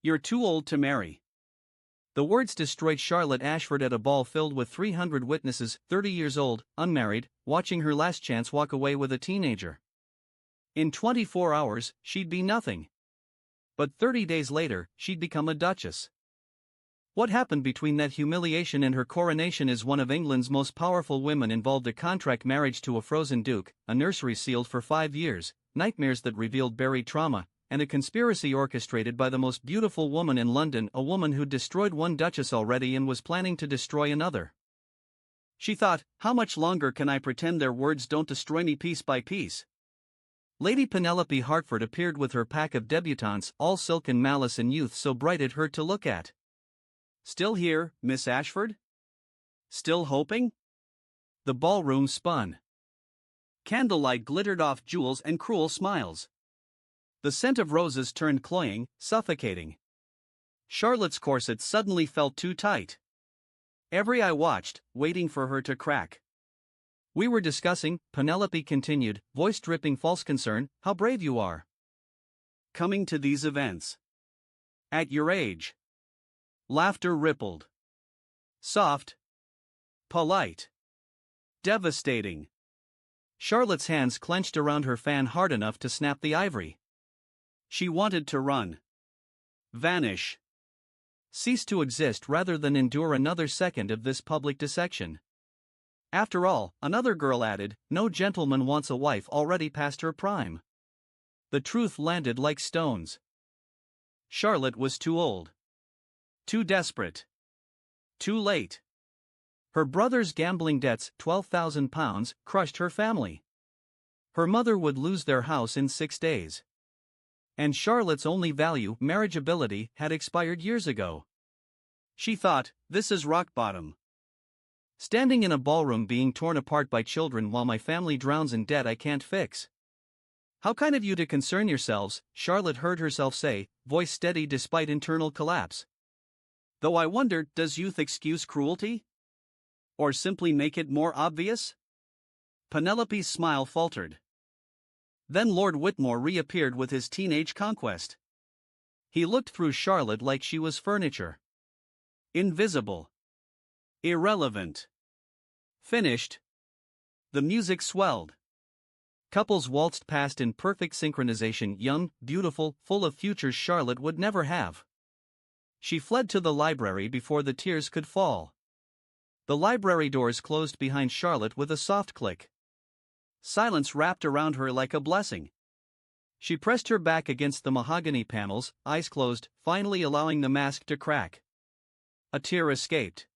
You're too old to marry. The words destroyed Charlotte Ashford at a ball filled with 300 witnesses, 30 years old, unmarried, watching her last chance walk away with a teenager. In 24 hours, she'd be nothing. But 30 days later, she'd become a duchess. What happened between that humiliation and her coronation is one of England's most powerful women involved: a contract marriage to a frozen duke, a nursery sealed for 5 years, nightmares that revealed buried trauma, and a conspiracy orchestrated by the most beautiful woman in London, a woman who'd destroyed one duchess already and was planning to destroy another. She thought, how much longer can I pretend their words don't destroy me piece by piece? Lady Penelope Hertford appeared with her pack of debutantes, all silken malice and youth so bright it hurt to look at. Still here, Miss Ashford? Still hoping? The ballroom spun. Candlelight glittered off jewels and cruel smiles. The scent of roses turned cloying, suffocating. Charlotte's corset suddenly felt too tight. Every eye watched, waiting for her to crack. We were discussing, Penelope continued, voice dripping false concern, how brave you are. Coming to these events. At your age. Laughter rippled. Soft. Polite. Devastating. Charlotte's hands clenched around her fan hard enough to snap the ivory. She wanted to run. Vanish. Cease to exist rather than endure another second of this public dissection. After all, another girl added, no gentleman wants a wife already past her prime. The truth landed like stones. Charlotte was too old. Too desperate. Too late. Her brother's gambling debts, £12,000, crushed her family. Her mother would lose their house in 6 days. And Charlotte's only value, marriageability, had expired years ago. She thought, this is rock bottom. Standing in a ballroom being torn apart by children while my family drowns in debt I can't fix. How kind of you to concern yourselves, Charlotte heard herself say, voice steady despite internal collapse. Though I wonder, does youth excuse cruelty? Or simply make it more obvious? Penelope's smile faltered. Then Lord Whitmore reappeared with his teenage conquest. He looked through Charlotte like she was furniture. Invisible. Irrelevant. Finished. The music swelled. Couples waltzed past in perfect synchronization, young, beautiful, full of futures Charlotte would never have. She fled to the library before the tears could fall. The library doors closed behind Charlotte with a soft click. Silence wrapped around her like a blessing. She pressed her back against the mahogany panels, eyes closed, finally allowing the mask to crack. A tear escaped.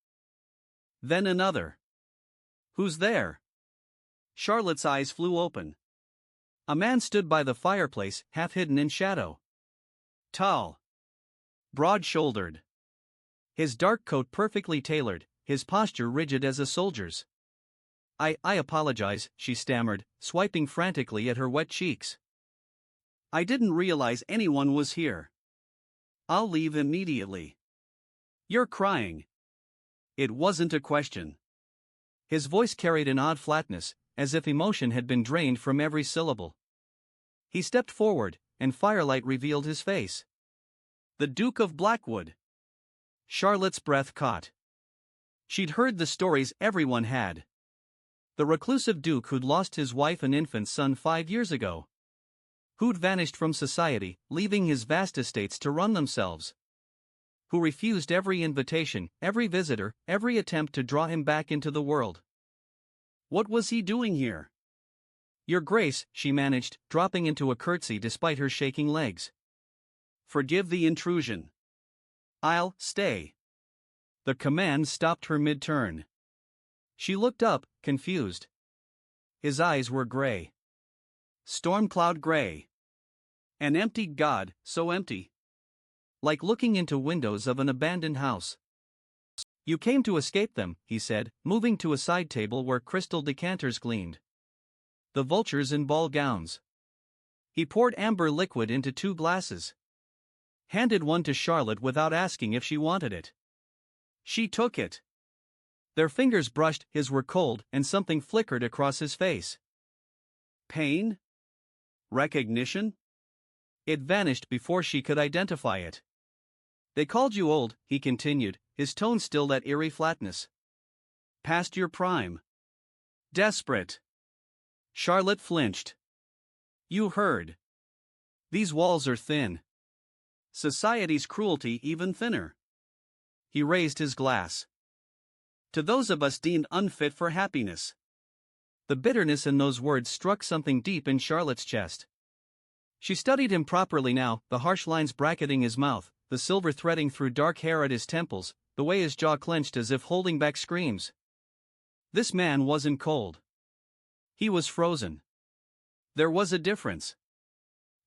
Then another. Who's there? Charlotte's eyes flew open. A man stood by the fireplace, half hidden in shadow. Tall. Broad-shouldered. His dark coat perfectly tailored, his posture rigid as a soldier's. I apologize, she stammered, swiping frantically at her wet cheeks. I didn't realize anyone was here. I'll leave immediately. You're crying. It wasn't a question. His voice carried an odd flatness, as if emotion had been drained from every syllable. He stepped forward, and firelight revealed his face. The Duke of Blackwood. Charlotte's breath caught. She'd heard the stories everyone had. The reclusive duke who'd lost his wife and infant son 5 years ago. Who'd vanished from society, leaving his vast estates to run themselves. Who refused every invitation, every visitor, every attempt to draw him back into the world. What was he doing here? Your Grace, she managed, dropping into a curtsy despite her shaking legs. Forgive the intrusion. I'll stay. The command stopped her mid-turn. She looked up, confused. His eyes were gray. Storm cloud gray. An empty god, so empty. Like looking into windows of an abandoned house. You came to escape them, he said, moving to a side table where crystal decanters gleamed. The vultures in ball gowns. He poured amber liquid into 2 glasses. Handed one to Charlotte without asking if she wanted it. She took it. Their fingers brushed, his were cold, and something flickered across his face. Pain? Recognition? It vanished before she could identify it. They called you old, he continued, his tone still that eerie flatness. Past your prime. Desperate. Charlotte flinched. You heard. These walls are thin. Society's cruelty even thinner. He raised his glass. To those of us deemed unfit for happiness. The bitterness in those words struck something deep in Charlotte's chest. She studied him properly now, the harsh lines bracketing his mouth, the silver threading through dark hair at his temples, the way his jaw clenched as if holding back screams. This man wasn't cold. He was frozen. There was a difference.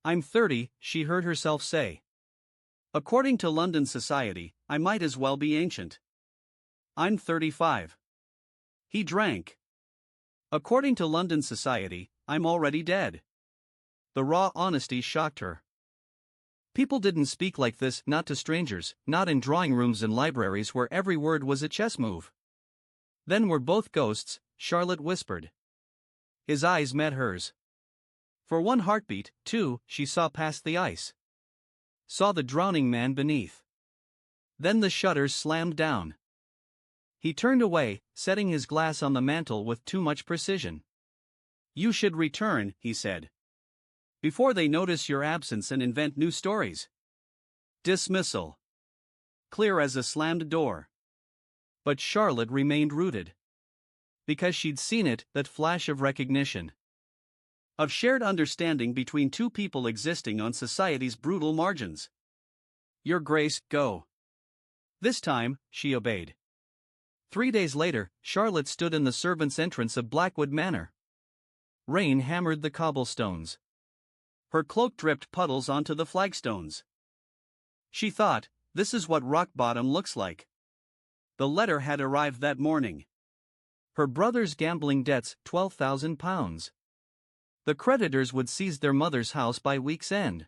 I'm 30, she heard herself say. According to London society, I might as well be ancient. I'm 35. He drank. According to London society, I'm already dead. The raw honesty shocked her. People didn't speak like this, not to strangers, not in drawing rooms and libraries where every word was a chess move. Then we're both ghosts, Charlotte whispered. His eyes met hers. For one heartbeat, too, she saw past the ice. Saw the drowning man beneath. Then the shutters slammed down. He turned away, setting his glass on the mantel with too much precision. You should return, he said. Before they notice your absence and invent new stories. Dismissal. Clear as a slammed door. But Charlotte remained rooted. Because she'd seen it, that flash of recognition. Of shared understanding between two people existing on society's brutal margins. Your Grace, go. This time, she obeyed. 3 days later, Charlotte stood in the servants' entrance of Blackwood Manor. Rain hammered the cobblestones. Her cloak dripped puddles onto the flagstones. She thought, this is what rock bottom looks like. The letter had arrived that morning. Her brother's gambling debts, £12,000. The creditors would seize their mother's house by week's end.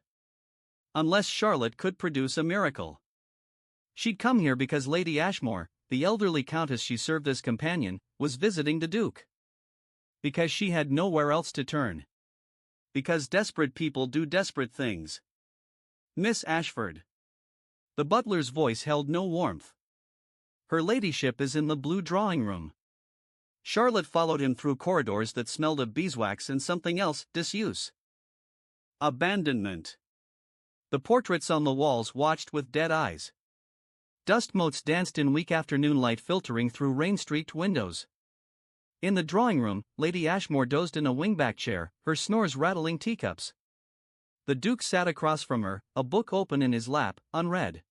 Unless Charlotte could produce a miracle. She'd come here because Lady Ashmore, the elderly countess she served as companion, was visiting the Duke. Because she had nowhere else to turn. Because desperate people do desperate things. Miss Ashford. The butler's voice held no warmth. Her ladyship is in the blue drawing room. Charlotte followed him through corridors that smelled of beeswax and something else, disuse. Abandonment. The portraits on the walls watched with dead eyes. Dust motes danced in weak afternoon light filtering through rain-streaked windows. In the drawing room, Lady Ashmore dozed in a wingback chair, her snores rattling teacups. The Duke sat across from her, a book open in his lap, unread.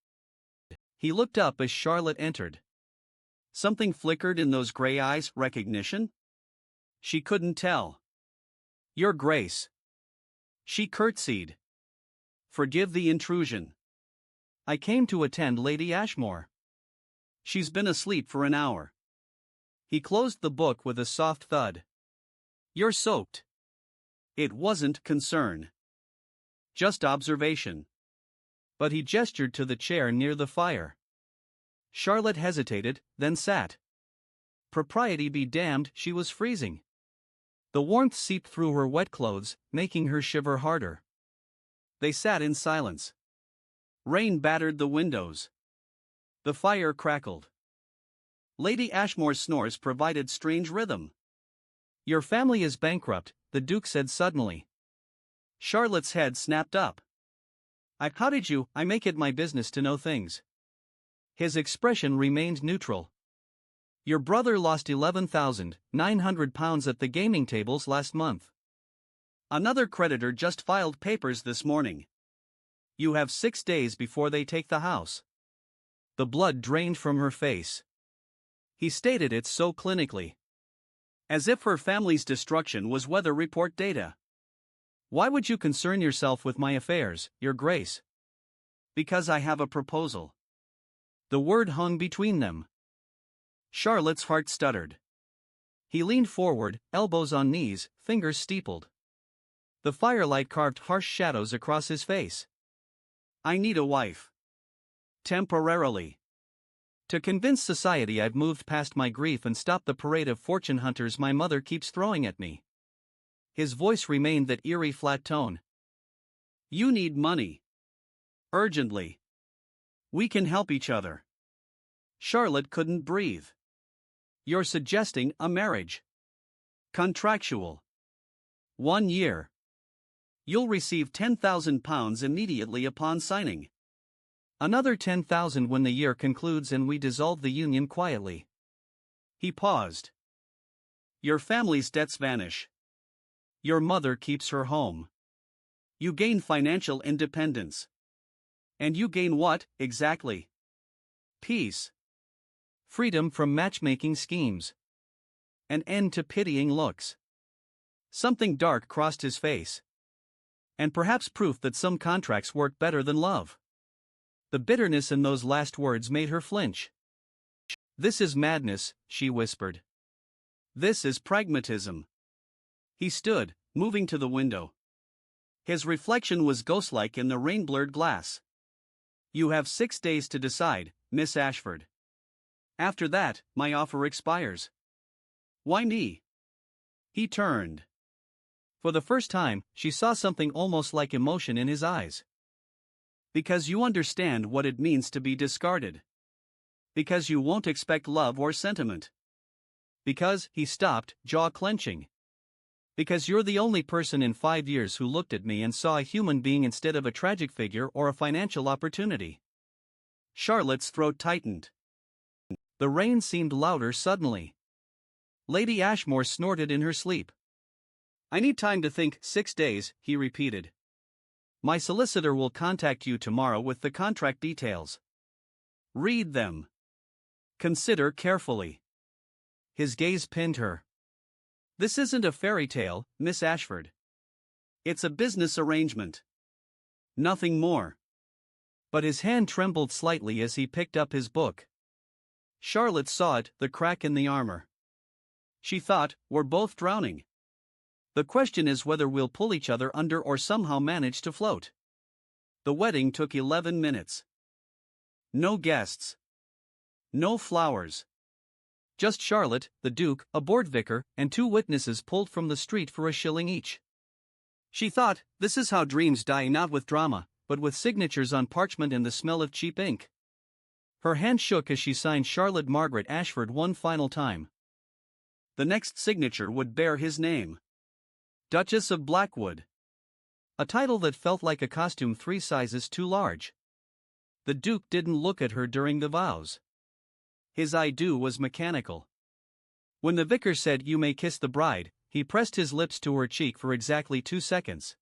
He looked up as Charlotte entered. Something flickered in those gray eyes, recognition? She couldn't tell. Your Grace. She curtsied. Forgive the intrusion. I came to attend Lady Ashmore. She's been asleep for an hour. He closed the book with a soft thud. You're soaked. It wasn't concern. Just observation. But he gestured to the chair near the fire. Charlotte hesitated, then sat. Propriety be damned, she was freezing. The warmth seeped through her wet clothes, making her shiver harder. They sat in silence. Rain battered the windows. The fire crackled. Lady Ashmore's snores provided strange rhythm. Your family is bankrupt, the Duke said suddenly. Charlotte's head snapped up. How did you? I make it my business to know things. His expression remained neutral. Your brother lost £11,900 at the gaming tables last month. Another creditor just filed papers this morning. You have 6 days before they take the house. The blood drained from her face. He stated it so clinically. As if her family's destruction was weather report data. Why would you concern yourself with my affairs, Your Grace? Because I have a proposal. The word hung between them. Charlotte's heart stuttered. He leaned forward, elbows on knees, fingers steepled. The firelight carved harsh shadows across his face. I need a wife. Temporarily. To convince society I've moved past my grief and stopped the parade of fortune hunters my mother keeps throwing at me. His voice remained that eerie flat tone. You need money. Urgently. We can help each other. Charlotte couldn't breathe. You're suggesting a marriage. Contractual. 1 year. You'll receive £10,000 immediately upon signing. Another 10,000 when the year concludes and we dissolve the union quietly. He paused. Your family's debts vanish. Your mother keeps her home. You gain financial independence. And you gain what, exactly? Peace. Freedom from matchmaking schemes. An end to pitying looks. Something dark crossed his face. And perhaps proof that some contracts work better than love. The bitterness in those last words made her flinch. This is madness, she whispered. This is pragmatism. He stood, moving to the window. His reflection was ghost-like in the rain-blurred glass. You have 6 days to decide, Miss Ashford. After that, my offer expires. Why me? He turned. For the first time, she saw something almost like emotion in his eyes. Because you understand what it means to be discarded. Because you won't expect love or sentiment. Because, he stopped, jaw clenching. Because you're the only person in 5 years who looked at me and saw a human being instead of a tragic figure or a financial opportunity. Charlotte's throat tightened. The rain seemed louder suddenly. Lady Ashmore snorted in her sleep. I need time to think. 6 days, he repeated. My solicitor will contact you tomorrow with the contract details. Read them. Consider carefully. His gaze pinned her. This isn't a fairy tale, Miss Ashford. It's a business arrangement. Nothing more. But his hand trembled slightly as he picked up his book. Charlotte saw it, the crack in the armor. She thought, we're both drowning. The question is whether we'll pull each other under or somehow manage to float. The wedding took 11 minutes. No guests. No flowers. Just Charlotte, the Duke, a board vicar, and 2 witnesses pulled from the street for a shilling each. She thought, this is how dreams die, not with drama, but with signatures on parchment and the smell of cheap ink. Her hand shook as she signed Charlotte Margaret Ashford one final time. The next signature would bear his name. Duchess of Blackwood. A title that felt like a costume 3 sizes too large. The Duke didn't look at her during the vows. His I do was mechanical. When the vicar said you may kiss the bride, he pressed his lips to her cheek for exactly 2 seconds.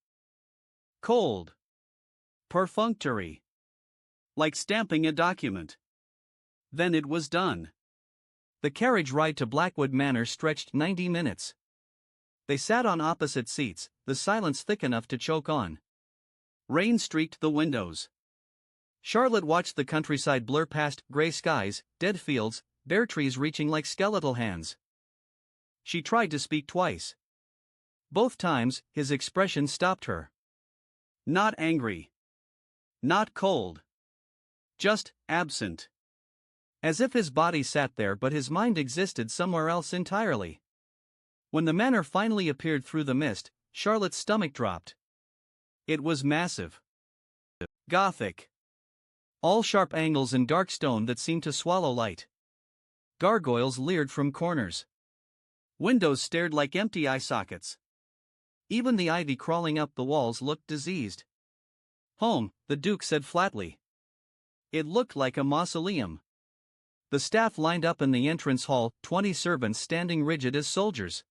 Cold. Perfunctory. Like stamping a document. Then it was done. The carriage ride to Blackwood Manor stretched 90 minutes. They sat on opposite seats, the silence thick enough to choke on. Rain streaked the windows. Charlotte watched the countryside blur past, gray skies, dead fields, bare trees reaching like skeletal hands. She tried to speak twice. Both times, his expression stopped her. Not angry. Not cold. Just absent. As if his body sat there but his mind existed somewhere else entirely. When the manor finally appeared through the mist, Charlotte's stomach dropped. It was massive. Gothic. All sharp angles and dark stone that seemed to swallow light. Gargoyles leered from corners. Windows stared like empty eye sockets. Even the ivy crawling up the walls looked diseased. Home, the Duke said flatly. It looked like a mausoleum. The staff lined up in the entrance hall, 20 servants standing rigid as soldiers.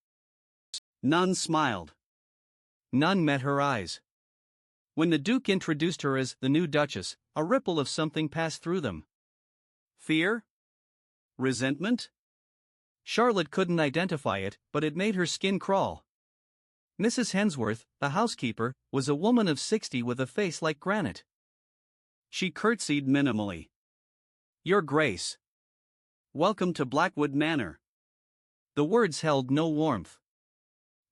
None smiled. None met her eyes. When the Duke introduced her as the new Duchess, a ripple of something passed through them. Fear? Resentment? Charlotte couldn't identify it, but it made her skin crawl. Mrs. Hensworth, the housekeeper, was a woman of 60 with a face like granite. She curtsied minimally. Your Grace. Welcome to Blackwood Manor. The words held no warmth.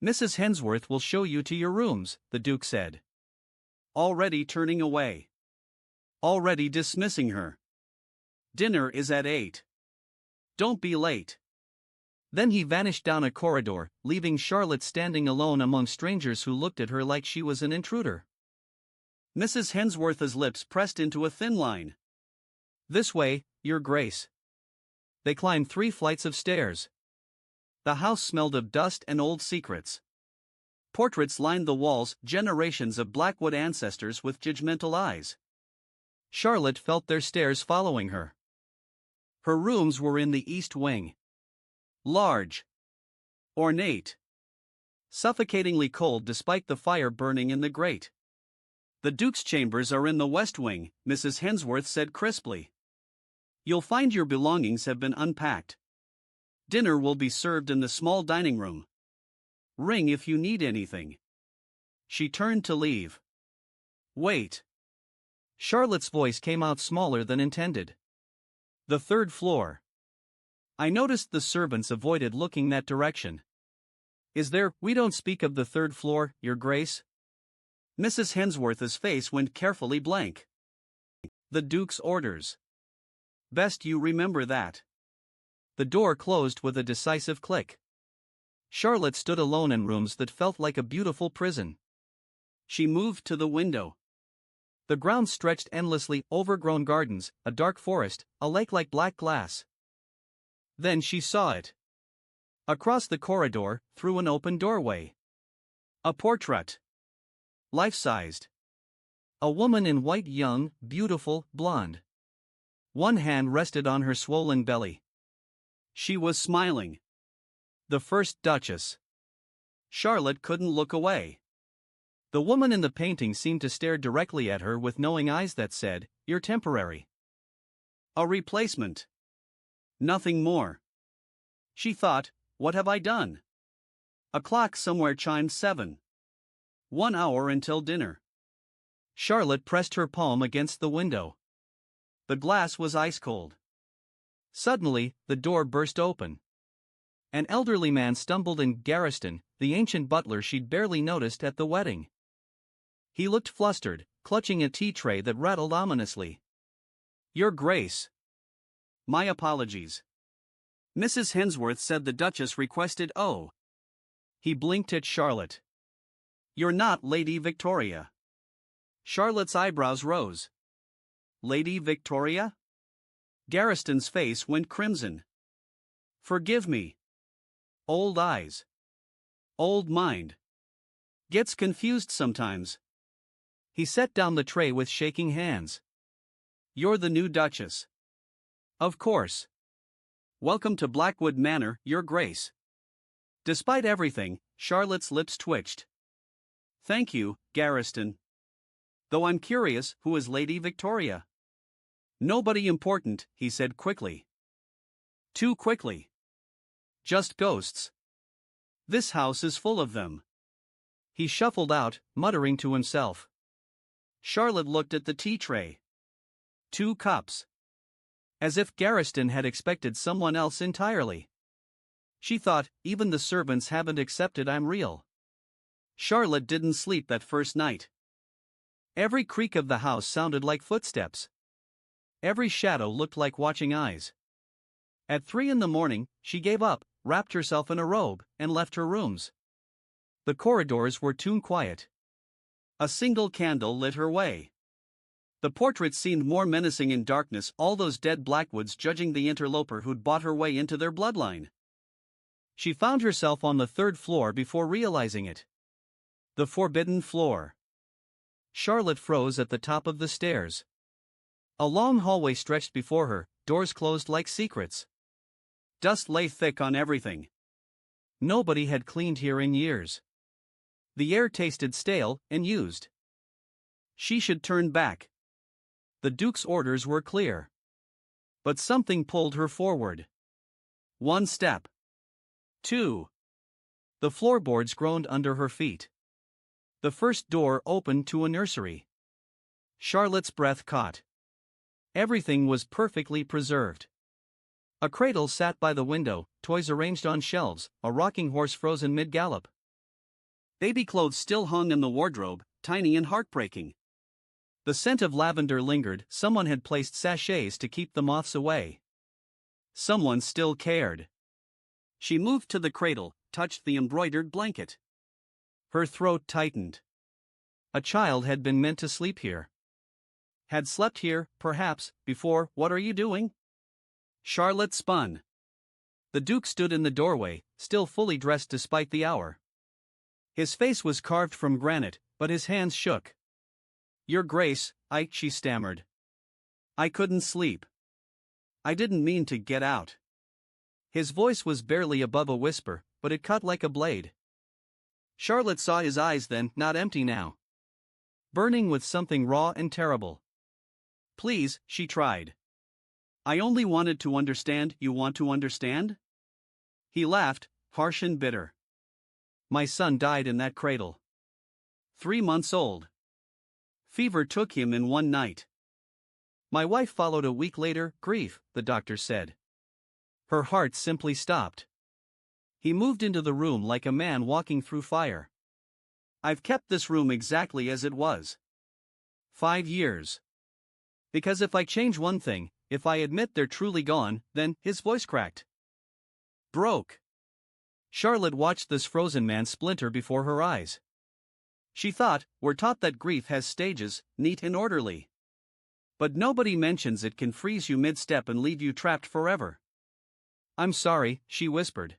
Mrs. Hensworth will show you to your rooms, the Duke said. Already turning away. Already dismissing her. Dinner is at 8. Don't be late. Then he vanished down a corridor, leaving Charlotte standing alone among strangers who looked at her like she was an intruder. Mrs. Hensworth's lips pressed into a thin line. This way, Your Grace. They climbed 3 flights of stairs. The house smelled of dust and old secrets. Portraits lined the walls, generations of Blackwood ancestors with judgmental eyes. Charlotte felt their stares following her. Her rooms were in the east wing. Large. Ornate. Suffocatingly cold despite the fire burning in the grate. The Duke's chambers are in the west wing, Mrs. Hensworth said crisply. You'll find your belongings have been unpacked. Dinner will be served in the small dining room. Ring if you need anything. She turned to leave. Wait. Charlotte's voice came out smaller than intended. The 3rd floor. I noticed the servants avoided looking that direction. We don't speak of the 3rd floor, Your Grace. Mrs. Hensworth's face went carefully blank. The Duke's orders. Best you remember that. The door closed with a decisive click. Charlotte stood alone in rooms that felt like a beautiful prison. She moved to the window. The grounds stretched endlessly, overgrown gardens, a dark forest, a lake like black glass. Then she saw it. Across the corridor, through an open doorway. A portrait. Life-sized. A woman in white, young, beautiful, blonde. One hand rested on her swollen belly. She was smiling. The first Duchess. Charlotte couldn't look away. The woman in the painting seemed to stare directly at her with knowing eyes that said, "You're temporary." A replacement. Nothing more. She thought, what have I done? A clock somewhere chimed 7. 1 hour until dinner. Charlotte pressed her palm against the window. The glass was ice cold. Suddenly, the door burst open. An elderly man stumbled in. Garriston, the ancient butler she'd barely noticed at the wedding. He looked flustered, clutching a tea tray that rattled ominously. Your Grace. My apologies. Mrs. Hensworth said the Duchess requested. Oh. He blinked at Charlotte. You're not Lady Victoria. Charlotte's eyebrows rose. Lady Victoria? Garriston's face went crimson. Forgive me. Old eyes. Old mind. Gets confused sometimes. He set down the tray with shaking hands. You're the new Duchess. Of course. Welcome to Blackwood Manor, Your Grace. Despite everything, Charlotte's lips twitched. Thank you, Garriston. Though I'm curious, who is Lady Victoria? Nobody important, he said quickly. Too quickly. Just ghosts. This house is full of them. He shuffled out, muttering to himself. Charlotte looked at the tea tray. 2 cups. As if Garriston had expected someone else entirely. She thought, even the servants haven't accepted I'm real. Charlotte didn't sleep that first night. Every creak of the house sounded like footsteps. Every shadow looked like watching eyes. At 3 a.m, she gave up, wrapped herself in a robe, and left her rooms. The corridors were too quiet. A single candle lit her way. The portrait seemed more menacing in darkness, all those dead Blackwoods judging the interloper who'd bought her way into their bloodline. She found herself on the 3rd floor before realizing it. The forbidden floor. Charlotte froze at the top of the stairs. A long hallway stretched before her, doors closed like secrets. Dust lay thick on everything. Nobody had cleaned here in years. The air tasted stale and used. She should turn back. The Duke's orders were clear. But something pulled her forward. 1 step. 2. The floorboards groaned under her feet. The first door opened to a nursery. Charlotte's breath caught. Everything was perfectly preserved. A cradle sat by the window, toys arranged on shelves, a rocking horse frozen mid-gallop. Baby clothes still hung in the wardrobe, tiny and heartbreaking. The scent of lavender lingered. Someone had placed sachets to keep the moths away. Someone still cared. She moved to the cradle, touched the embroidered blanket. Her throat tightened. A child had been meant to sleep here. Had slept here, perhaps, before. What are you doing? Charlotte spun. The Duke stood in the doorway, still fully dressed despite the hour. His face was carved from granite, but his hands shook. Your Grace, she stammered. I couldn't sleep. I didn't mean to get out. His voice was barely above a whisper, but it cut like a blade. Charlotte saw his eyes then, not empty now. Burning with something raw and terrible. Please, she tried. I only wanted to understand. You want to understand? He laughed, harsh and bitter. My son died in that cradle. 3 months old. Fever took him in one night. My wife followed a week later. Grief, the doctor said. Her heart simply stopped. He moved into the room like a man walking through fire. I've kept this room exactly as it was. 5 years. Because if I change one thing, if I admit they're truly gone, then, his voice cracked. Broke. Charlotte watched this frozen man splinter before her eyes. She thought, we're taught that grief has stages, neat and orderly. But nobody mentions it can freeze you mid-step and leave you trapped forever. I'm sorry, she whispered.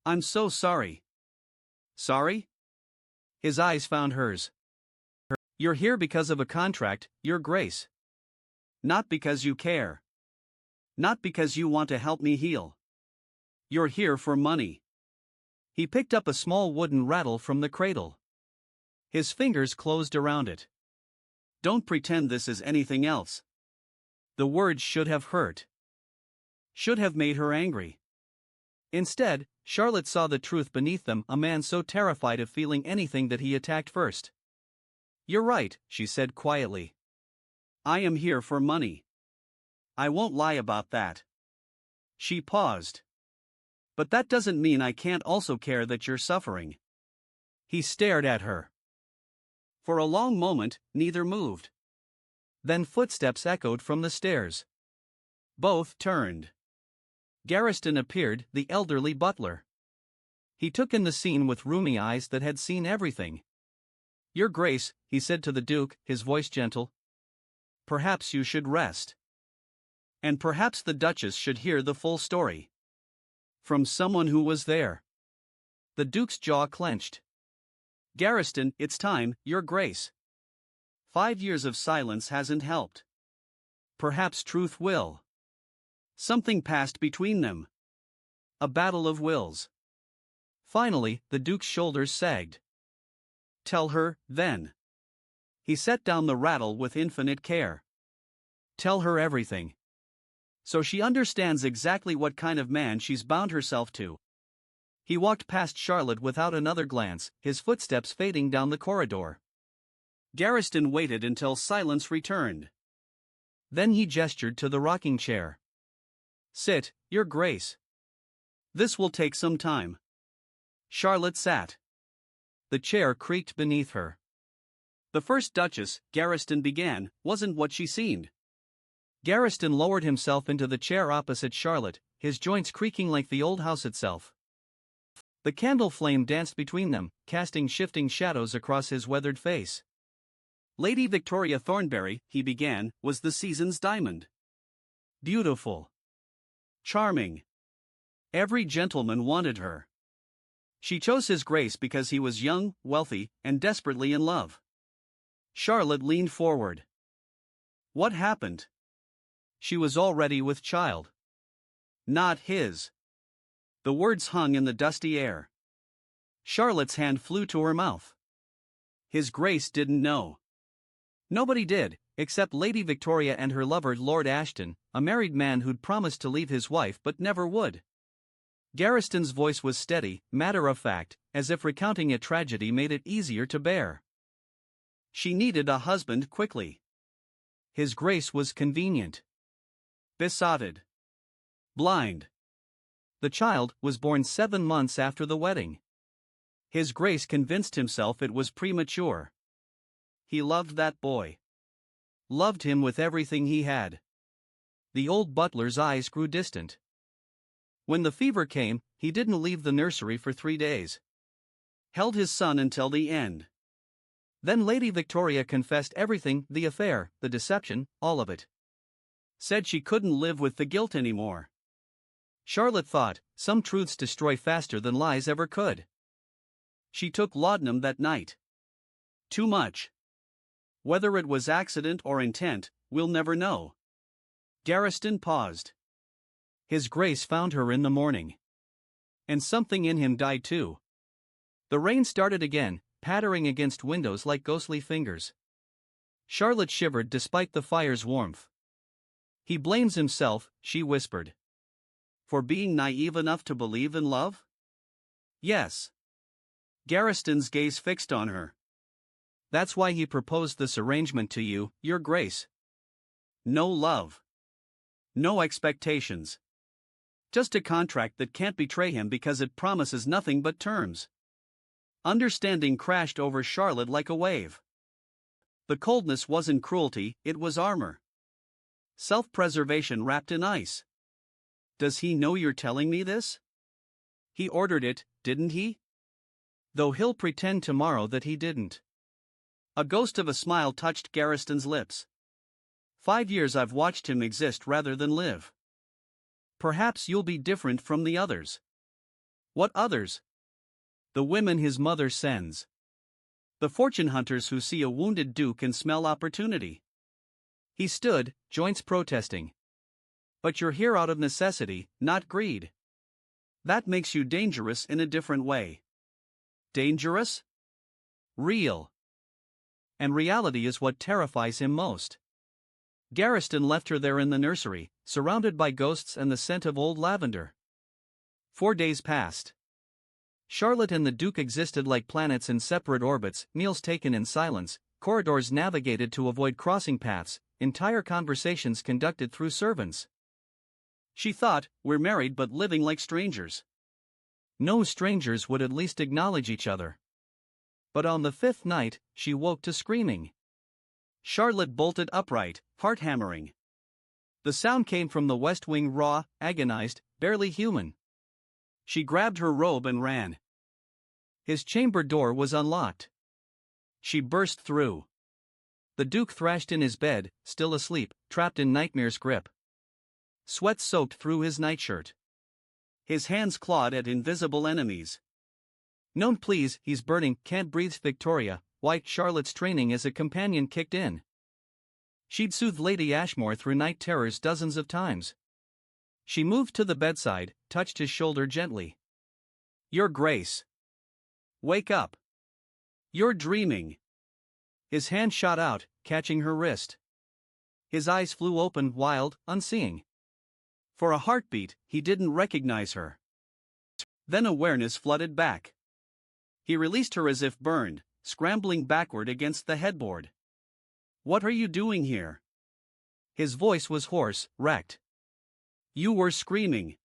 I'm so sorry. Sorry? His eyes found hers. You're here because of a contract, Your Grace. Not because you care. Not because you want to help me heal. You're here for money. He picked up a small wooden rattle from the cradle. His fingers closed around it. Don't pretend this is anything else. The words should have hurt. Should have made her angry. Instead, Charlotte saw the truth beneath them, a man so terrified of feeling anything that he attacked first. You're right, she said quietly. I am here for money. I won't lie about that. She paused. But that doesn't mean I can't also care that you're suffering. He stared at her. For a long moment, neither moved. Then footsteps echoed from the stairs. Both turned. Garriston appeared, the elderly butler. He took in the scene with rheumy eyes that had seen everything. Your Grace, he said to the Duke, his voice gentle. Perhaps you should rest. And perhaps the Duchess should hear the full story. From someone who was there. The Duke's jaw clenched. Garriston, it's time, Your Grace. 5 years of silence hasn't helped. Perhaps truth will. Something passed between them. A battle of wills. Finally, the Duke's shoulders sagged. Tell her, then. He set down the rattle with infinite care. Tell her everything. So she understands exactly what kind of man she's bound herself to. He walked past Charlotte without another glance, his footsteps fading down the corridor. Garriston waited until silence returned. Then he gestured to the rocking chair. Sit, Your Grace. This will take some time. Charlotte sat. The chair creaked beneath her. The first Duchess, Garriston began, wasn't what she seemed. Garriston lowered himself into the chair opposite Charlotte, his joints creaking like the old house itself. The candle flame danced between them, casting shifting shadows across his weathered face. Lady Victoria Thornbury, he began, was the season's diamond. Beautiful. Charming. Every gentleman wanted her. She chose His Grace because he was young, wealthy, and desperately in love. Charlotte leaned forward. What happened? She was already with child. Not his. The words hung in the dusty air. Charlotte's hand flew to her mouth. His Grace didn't know. Nobody did, except Lady Victoria and her lover Lord Ashton, a married man who'd promised to leave his wife but never would. Garriston's voice was steady, matter-of-fact, as if recounting a tragedy made it easier to bear. She needed a husband quickly. His Grace was convenient. Besotted. Blind. The child was born 7 months after the wedding. His Grace convinced himself it was premature. He loved that boy. Loved him with everything he had. The old butler's eyes grew distant. When the fever came, he didn't leave the nursery for 3 days. Held his son until the end. Then Lady Victoria confessed everything, the affair, the deception, all of it. Said she couldn't live with the guilt anymore. Charlotte thought, some truths destroy faster than lies ever could. She took laudanum that night. Too much. Whether it was accident or intent, we'll never know. Garriston paused. His Grace found her in the morning. And something in him died too. The rain started again, pattering against windows like ghostly fingers. Charlotte shivered despite the fire's warmth. He blames himself, she whispered. For being naive enough to believe in love? Yes. Garriston's gaze fixed on her. That's why he proposed this arrangement to you, Your Grace. No love. No expectations. Just a contract that can't betray him because it promises nothing but terms. Understanding crashed over Charlotte like a wave. The coldness wasn't cruelty, it was armor. Self-preservation wrapped in ice. Does he know you're telling me this? He ordered it, didn't he? Though he'll pretend tomorrow that he didn't. A ghost of a smile touched Garriston's lips. 5 years I've watched him exist rather than live. Perhaps you'll be different from the others. What others? The women his mother sends. The fortune hunters who see a wounded duke and smell opportunity. He stood, joints protesting. But you're here out of necessity, not greed. That makes you dangerous in a different way. Dangerous? Real. And reality is what terrifies him most. Garriston left her there in the nursery, surrounded by ghosts and the scent of old lavender. 4 days passed. Charlotte and the Duke existed like planets in separate orbits, meals taken in silence, corridors navigated to avoid crossing paths, entire conversations conducted through servants. She thought, we're married but living like strangers. No strangers would at least acknowledge each other. But on the 5th night, she woke to screaming. Charlotte bolted upright, heart hammering. The sound came from the West Wing, raw, agonized, barely human. She grabbed her robe and ran. His chamber door was unlocked. She burst through. The Duke thrashed in his bed, still asleep, trapped in nightmare's grip. Sweat soaked through his nightshirt. His hands clawed at invisible enemies. No, please, he's burning, can't breathe. Victoria, white Charlotte's training as a companion kicked in. She'd soothed Lady Ashmore through night terrors dozens of times. She moved to the bedside, touched his shoulder gently. Your Grace. Wake up. You're dreaming. His hand shot out, catching her wrist. His eyes flew open, wild, unseeing. For a heartbeat, he didn't recognize her. Then awareness flooded back. He released her as if burned, scrambling backward against the headboard. What are you doing here? His voice was hoarse, wrecked. You were screaming.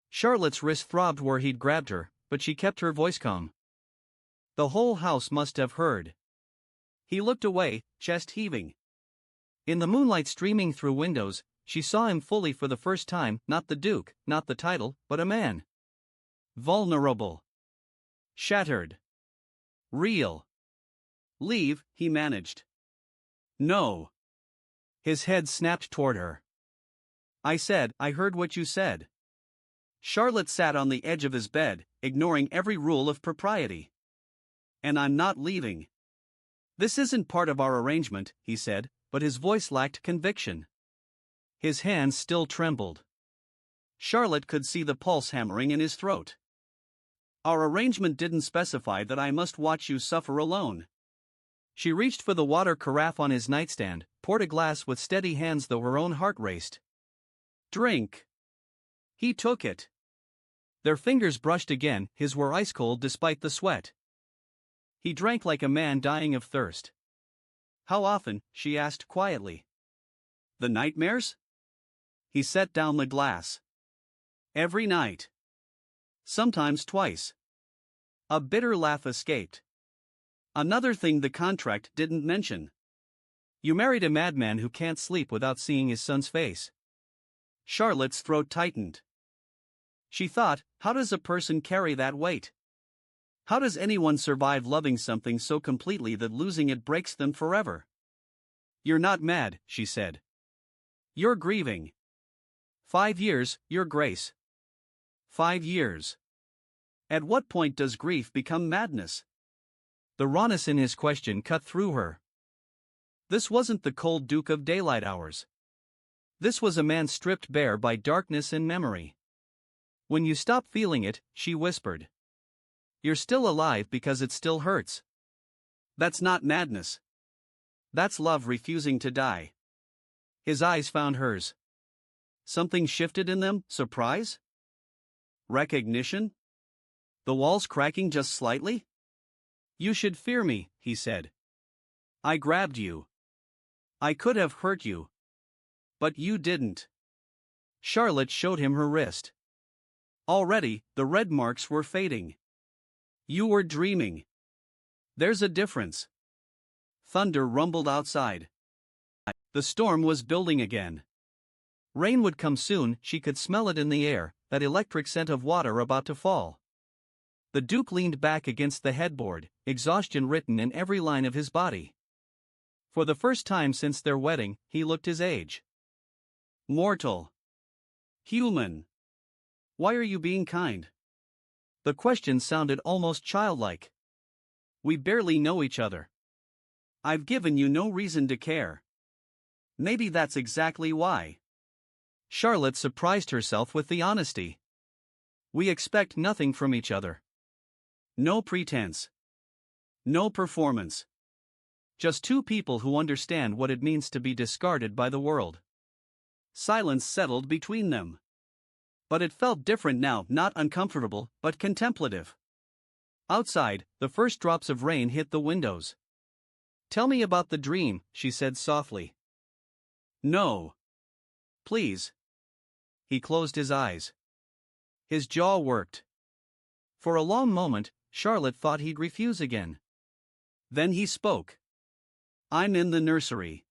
Charlotte's wrist throbbed where he'd grabbed her, but she kept her voice calm. The whole house must have heard. He looked away, chest heaving. In the moonlight streaming through windows, she saw him fully for the first time, not the Duke, not the title, but a man. Vulnerable. Shattered. Real. Leave, he managed. No. His head snapped toward her. I heard what you said. Charlotte sat on the edge of his bed, ignoring every rule of propriety. And I'm not leaving. This isn't part of our arrangement, he said, but his voice lacked conviction. His hands still trembled. Charlotte could see the pulse hammering in his throat. Our arrangement didn't specify that I must watch you suffer alone. She reached for the water carafe on his nightstand, poured a glass with steady hands though her own heart raced. Drink. He took it. Their fingers brushed again, his were ice cold despite the sweat. He drank like a man dying of thirst. How often? She asked quietly. The nightmares? He set down the glass. Every night. Sometimes twice. A bitter laugh escaped. Another thing the contract didn't mention. You married a madman who can't sleep without seeing his son's face. Charlotte's throat tightened. She thought, how does a person carry that weight? How does anyone survive loving something so completely that losing it breaks them forever? You're not mad, she said. You're grieving. 5 years, Your Grace. 5 years. At what point does grief become madness? The rawness in his question cut through her. This wasn't the cold Duke of daylight hours. This was a man stripped bare by darkness and memory. When you stop feeling it, she whispered. You're still alive because it still hurts. That's not madness. That's love refusing to die. His eyes found hers. Something shifted in them, surprise? Recognition? The walls cracking just slightly? You should fear me, he said. I grabbed you. I could have hurt you. But you didn't. Charlotte showed him her wrist. Already, the red marks were fading. You were dreaming. There's a difference. Thunder rumbled outside. The storm was building again. Rain would come soon, she could smell it in the air, that electric scent of water about to fall. The Duke leaned back against the headboard, exhaustion written in every line of his body. For the first time since their wedding, he looked his age. Mortal. Human. Why are you being kind? The question sounded almost childlike. We barely know each other. I've given you no reason to care. Maybe that's exactly why. Charlotte surprised herself with the honesty. We expect nothing from each other. No pretense. No performance. Just two people who understand what it means to be discarded by the world. Silence settled between them. But it felt different now, not uncomfortable, but contemplative. Outside, the first drops of rain hit the windows. Tell me about the dream, she said softly. No. Please. He closed his eyes. His jaw worked. For a long moment, Charlotte thought he'd refuse again. Then he spoke. I'm in the nursery.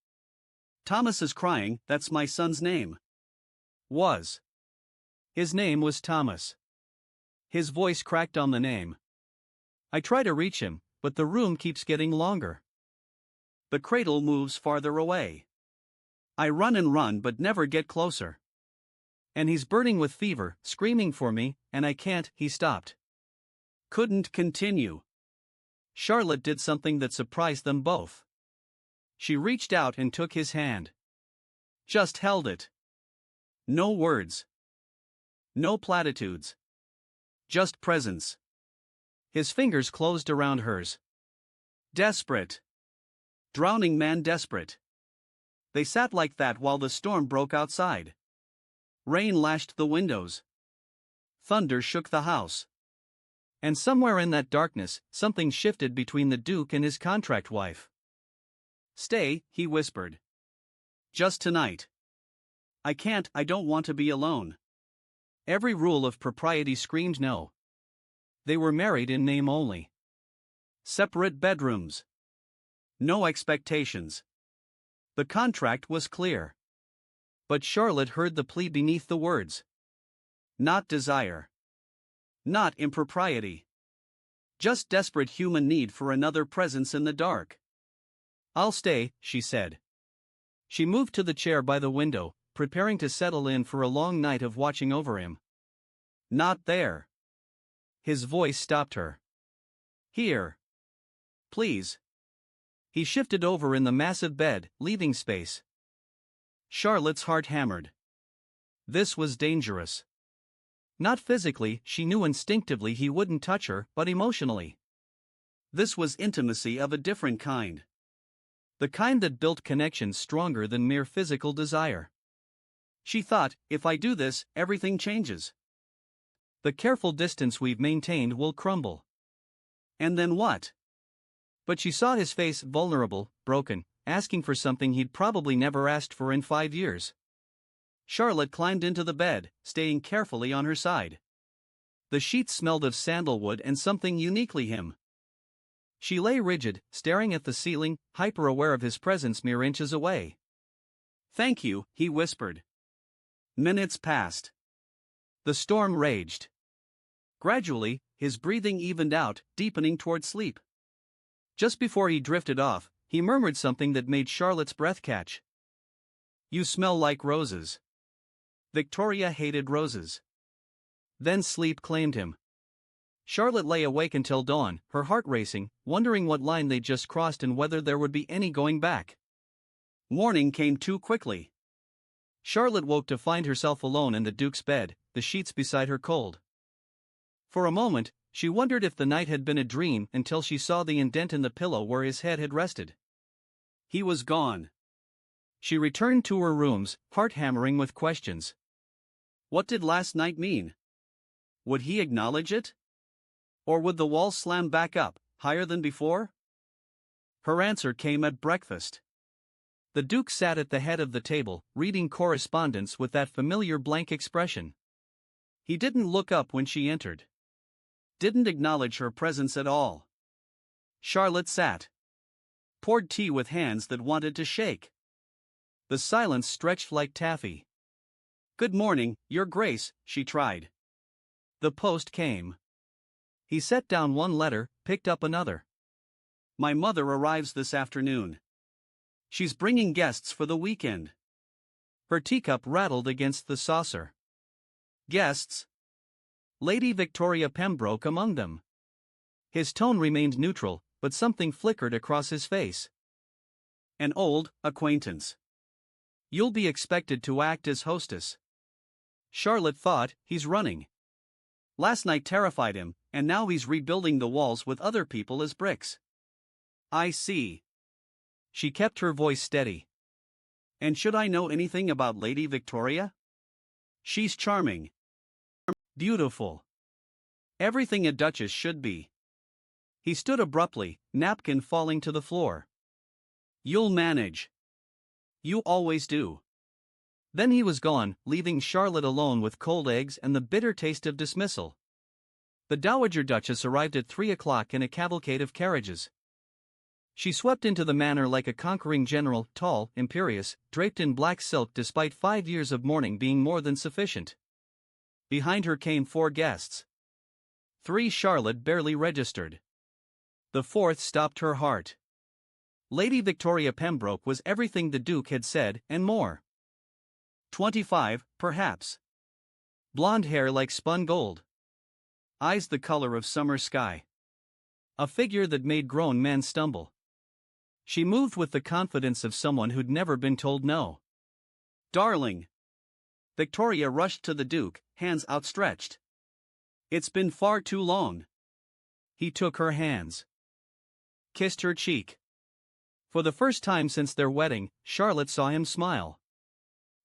Thomas is crying, that's my son's name. Was. His name was Thomas. His voice cracked on the name. I try to reach him, but the room keeps getting longer. The cradle moves farther away. I run and run but never get closer. And he's burning with fever, screaming for me, and I can't. He stopped. Couldn't continue. Charlotte did something that surprised them both. She reached out and took his hand. Just held it. No words. No platitudes. Just presence. His fingers closed around hers. Desperate. Drowning man desperate. They sat like that while the storm broke outside. Rain lashed the windows. Thunder shook the house. And somewhere in that darkness, something shifted between the Duke and his contract wife. Stay, he whispered. Just tonight. I can't, I don't want to be alone. Every rule of propriety screamed no. They were married in name only. Separate bedrooms. No expectations. The contract was clear. But Charlotte heard the plea beneath the words. Not desire. Not impropriety. Just desperate human need for another presence in the dark. I'll stay, she said. She moved to the chair by the window, preparing to settle in for a long night of watching over him. Not there. His voice stopped her. Here. Please. He shifted over in the massive bed, leaving space. Charlotte's heart hammered. This was dangerous. Not physically, she knew instinctively he wouldn't touch her, but emotionally. This was intimacy of a different kind. The kind that built connections stronger than mere physical desire. She thought, if I do this, everything changes. The careful distance we've maintained will crumble. And then what? But she saw his face vulnerable, broken, asking for something he'd probably never asked for in 5 years. Charlotte climbed into the bed, staying carefully on her side. The sheets smelled of sandalwood and something uniquely him. She lay rigid, staring at the ceiling, hyper-aware of his presence mere inches away. Thank you, he whispered. Minutes passed. The storm raged. Gradually, his breathing evened out, deepening toward sleep. Just before he drifted off, he murmured something that made Charlotte's breath catch. "You smell like roses." Victoria hated roses. Then sleep claimed him. Charlotte lay awake until dawn, her heart racing, wondering what line they'd just crossed and whether there would be any going back. Morning came too quickly. Charlotte woke to find herself alone in the Duke's bed, the sheets beside her cold. For a moment, she wondered if the night had been a dream until she saw the indent in the pillow where his head had rested. He was gone. She returned to her rooms, heart hammering with questions. What did last night mean? Would he acknowledge it? Or would the walls slam back up, higher than before? Her answer came at breakfast. The Duke sat at the head of the table, reading correspondence with that familiar blank expression. He didn't look up when she entered. Didn't acknowledge her presence at all. Charlotte sat. Poured tea with hands that wanted to shake. The silence stretched like taffy. "Good morning, Your Grace," she tried. The post came. He set down one letter, picked up another. "My mother arrives this afternoon. She's bringing guests for the weekend." Her teacup rattled against the saucer. Guests? Lady Victoria Pembroke among them. His tone remained neutral, but something flickered across his face. "An old acquaintance. You'll be expected to act as hostess." Charlotte thought, he's running. Last night terrified him, and now he's rebuilding the walls with other people as bricks. "I see." She kept her voice steady. "And should I know anything about Lady Victoria?" "She's charming. Beautiful. Everything a duchess should be." He stood abruptly, napkin falling to the floor. "You'll manage. You always do." Then he was gone, leaving Charlotte alone with cold eggs and the bitter taste of dismissal. The Dowager Duchess arrived at 3 o'clock in a cavalcade of carriages. She swept into the manor like a conquering general, tall, imperious, draped in black silk despite 5 years of mourning being more than sufficient. Behind her came 4 guests. 3 Charlotte barely registered. The 4th stopped her heart. Lady Victoria Pembroke was everything the Duke had said, and more. 25, perhaps. Blonde hair like spun gold. Eyes the color of summer sky. A figure that made grown men stumble. She moved with the confidence of someone who'd never been told no. "Darling!" Victoria rushed to the Duke, hands outstretched. "It's been far too long." He took her hands. Kissed her cheek. For the first time since their wedding, Charlotte saw him smile.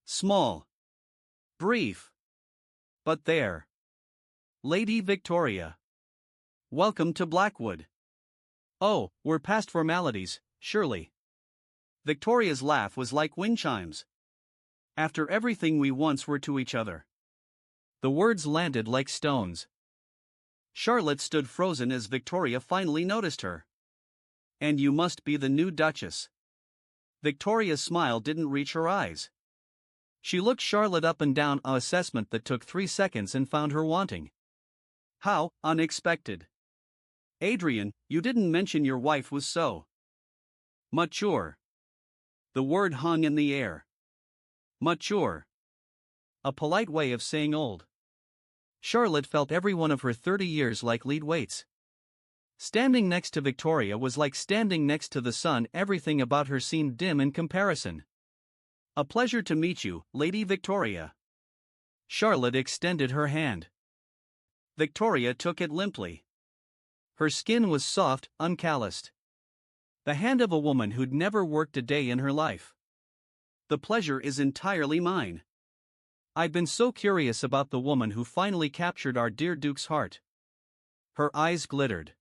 Small. Brief. But there. "Lady Victoria. Welcome to Blackwood." "Oh, we're past formalities, surely." Victoria's laugh was like wind chimes. "After everything we once were to each other." The words landed like stones. Charlotte stood frozen as Victoria finally noticed her. "And you must be the new Duchess." Victoria's smile didn't reach her eyes. She looked Charlotte up and down, an assessment that took 3 seconds and found her wanting. "How unexpected. Adrian, you didn't mention your wife was so mature." The word hung in the air. Mature. A polite way of saying old. Charlotte felt every one of her 30 years like lead weights. Standing next to Victoria was like standing next to the sun. Everything about her seemed dim in comparison. "A pleasure to meet you, Lady Victoria." Charlotte extended her hand. Victoria took it limply. Her skin was soft, uncalloused. The hand of a woman who'd never worked a day in her life. "The pleasure is entirely mine. I've been so curious about the woman who finally captured our dear Duke's heart." Her eyes glittered.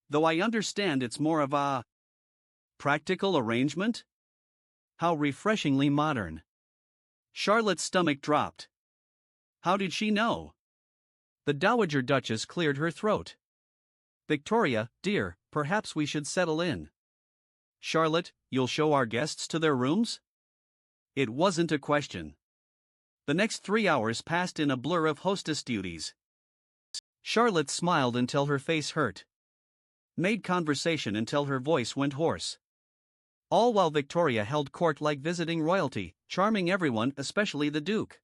"Though I understand it's more of a practical arrangement?" How refreshingly modern. Charlotte's stomach dropped. How did she know? The Dowager Duchess cleared her throat. "Victoria, dear, perhaps we should settle in." "Charlotte, you'll show our guests to their rooms?" It wasn't a question. The next 3 hours passed in a blur of hostess duties. Charlotte smiled until her face hurt. Made conversation until her voice went hoarse. All while Victoria held court like visiting royalty, charming everyone, especially the Duke.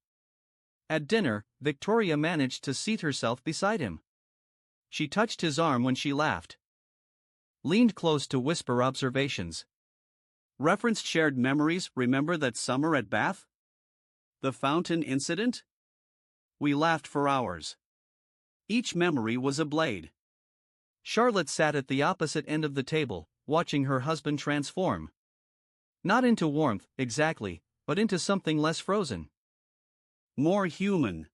At dinner, Victoria managed to seat herself beside him. She touched his arm when she laughed. Leaned close to whisper observations. Referenced shared memories. Remember that summer at Bath? The fountain incident? We laughed for hours. Each memory was a blade. Charlotte sat at the opposite end of the table, watching her husband transform. Not into warmth, exactly, but into something less frozen. More human.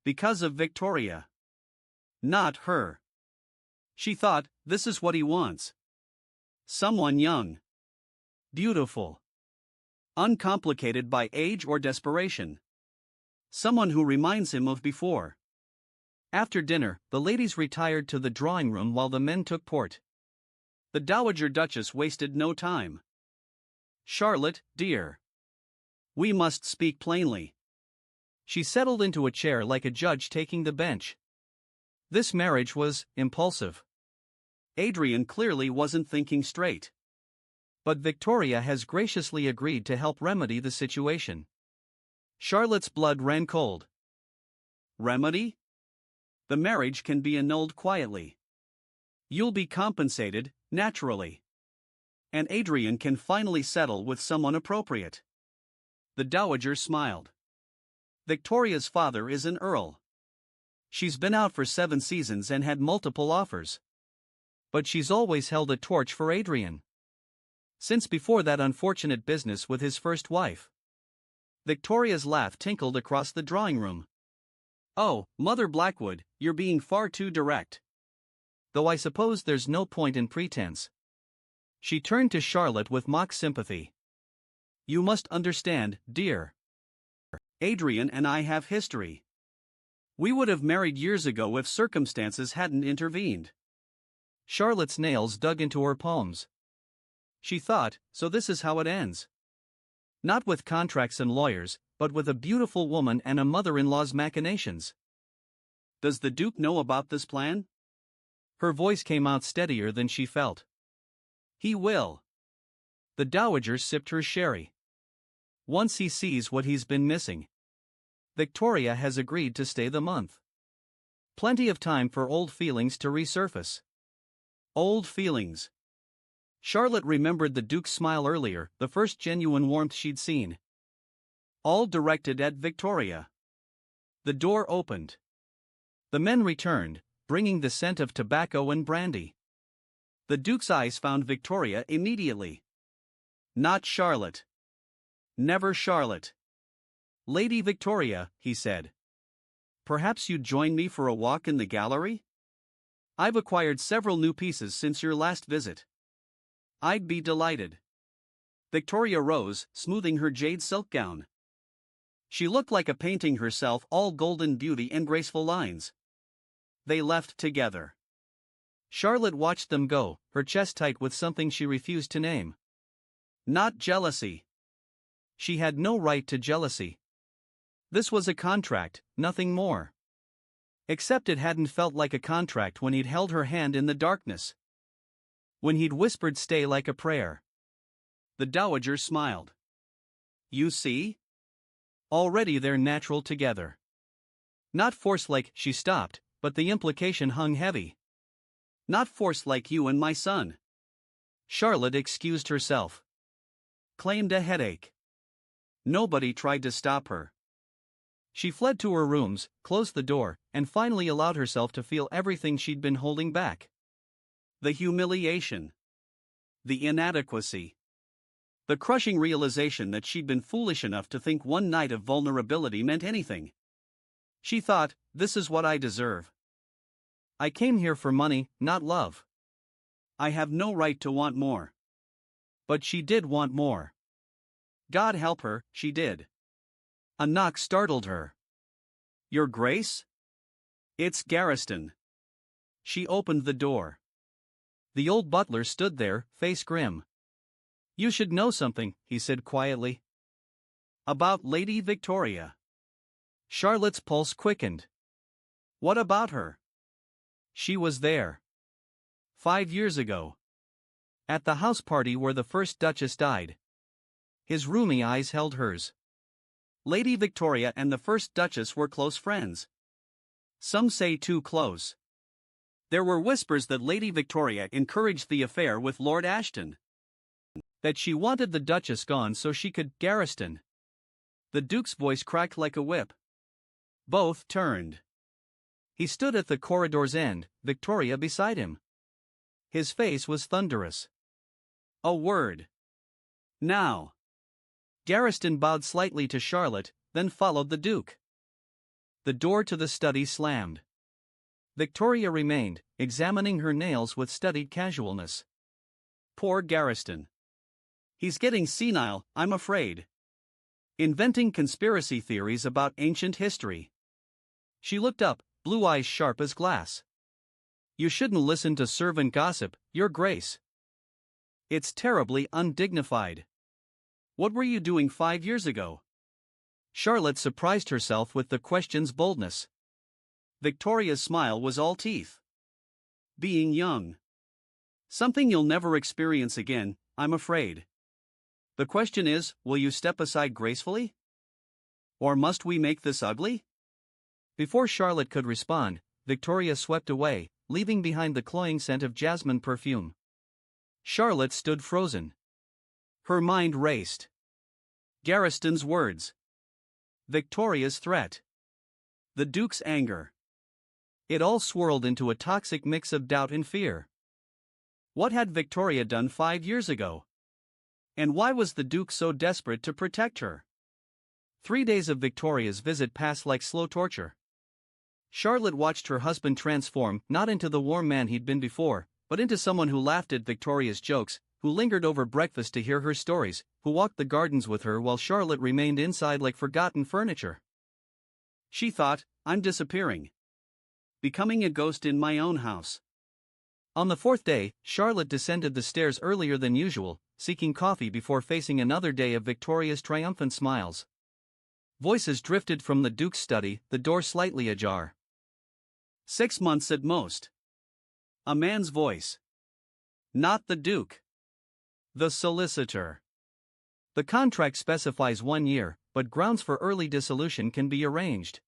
Because of Victoria. Not her. She thought, this is what he wants. Someone young. Beautiful. Uncomplicated by age or desperation. Someone who reminds him of before. After dinner, the ladies retired to the drawing room while the men took port. The Dowager Duchess wasted no time. Charlotte, dear. We must speak plainly. She settled into a chair like a judge taking the bench. This marriage was impulsive. Adrian clearly wasn't thinking straight. But Victoria has graciously agreed to help remedy the situation. Charlotte's blood ran cold. Remedy? The marriage can be annulled quietly. You'll be compensated, naturally. And Adrian can finally settle with someone appropriate. The Dowager smiled. Victoria's father is an earl. She's been out for 7 seasons and had multiple offers. But she's always held a torch for Adrian. Since before that unfortunate business with his first wife. Victoria's laugh tinkled across the drawing room. Oh, Mother Blackwood, you're being far too direct. Though I suppose there's no point in pretense. She turned to Charlotte with mock sympathy. You must understand, dear. Adrian and I have history. We would have married years ago if circumstances hadn't intervened. Charlotte's nails dug into her palms. She thought, so this is how it ends. Not with contracts and lawyers, but with a beautiful woman and a mother-in-law's machinations. Does the Duke know about this plan? Her voice came out steadier than she felt. He will. The Dowager sipped her sherry. Once he sees what he's been missing. Victoria has agreed to stay the month. Plenty of time for old feelings to resurface. Old feelings. Charlotte remembered the Duke's smile earlier, the first genuine warmth she'd seen. All directed at Victoria. The door opened. The men returned, bringing the scent of tobacco and brandy. The Duke's eyes found Victoria immediately. Not Charlotte. Never Charlotte. Lady Victoria, he said. Perhaps you'd join me for a walk in the gallery? I've acquired several new pieces since your last visit. I'd be delighted. Victoria rose, smoothing her jade silk gown. She looked like a painting herself, all golden beauty and graceful lines. They left together. Charlotte watched them go, her chest tight with something she refused to name. Not jealousy. She had no right to jealousy. This was a contract, nothing more. Except it hadn't felt like a contract when he'd held her hand in the darkness. When he'd whispered stay like a prayer. The Dowager smiled. You see? Already they're natural together. Not forced like, she stopped, but the implication hung heavy. Not forced like you and my son. Charlotte excused herself. Claimed a headache. Nobody tried to stop her. She fled to her rooms, closed the door, and finally allowed herself to feel everything she'd been holding back. The humiliation. The inadequacy. The crushing realization that she'd been foolish enough to think one night of vulnerability meant anything. She thought, this is what I deserve. I came here for money, not love. I have no right to want more. But she did want more. God help her, she did. A knock startled her. Your Grace? It's Garriston. She opened the door. The old butler stood there, face grim. You should know something, he said quietly. About Lady Victoria. Charlotte's pulse quickened. What about her? She was there. 5 years ago. At the house party where the first Duchess died. His rheumy eyes held hers. Lady Victoria and the first Duchess were close friends. Some say too close. There were whispers that Lady Victoria encouraged the affair with Lord Ashton. That she wanted the Duchess gone so she could Garriston. The Duke's voice cracked like a whip. Both turned. He stood at the corridor's end, Victoria beside him. His face was thunderous. A word. Now. Garriston bowed slightly to Charlotte, then followed the Duke. The door to the study slammed. Victoria remained, examining her nails with studied casualness. Poor Garriston. He's getting senile, I'm afraid. Inventing conspiracy theories about ancient history. She looked up, blue eyes sharp as glass. You shouldn't listen to servant gossip, Your Grace. It's terribly undignified. What were you doing 5 years ago? Charlotte surprised herself with the question's boldness. Victoria's smile was all teeth. Being young. Something you'll never experience again, I'm afraid. The question is, will you step aside gracefully? Or must we make this ugly? Before Charlotte could respond, Victoria swept away, leaving behind the cloying scent of jasmine perfume. Charlotte stood frozen. Her mind raced. Garriston's words. Victoria's threat. The Duke's anger. It all swirled into a toxic mix of doubt and fear. What had Victoria done 5 years ago? And why was the Duke so desperate to protect her? 3 days of Victoria's visit passed like slow torture. Charlotte watched her husband transform not into the warm man he'd been before, but into someone who laughed at Victoria's jokes, who lingered over breakfast to hear her stories, who walked the gardens with her while Charlotte remained inside like forgotten furniture. She thought, I'm disappearing. Becoming a ghost in my own house. On the 4th day, Charlotte descended the stairs earlier than usual, seeking coffee before facing another day of Victoria's triumphant smiles. Voices drifted from the Duke's study, the door slightly ajar. 6 months at most. A man's voice. Not the Duke. The solicitor. The contract specifies 1 year, but grounds for early dissolution can be arranged.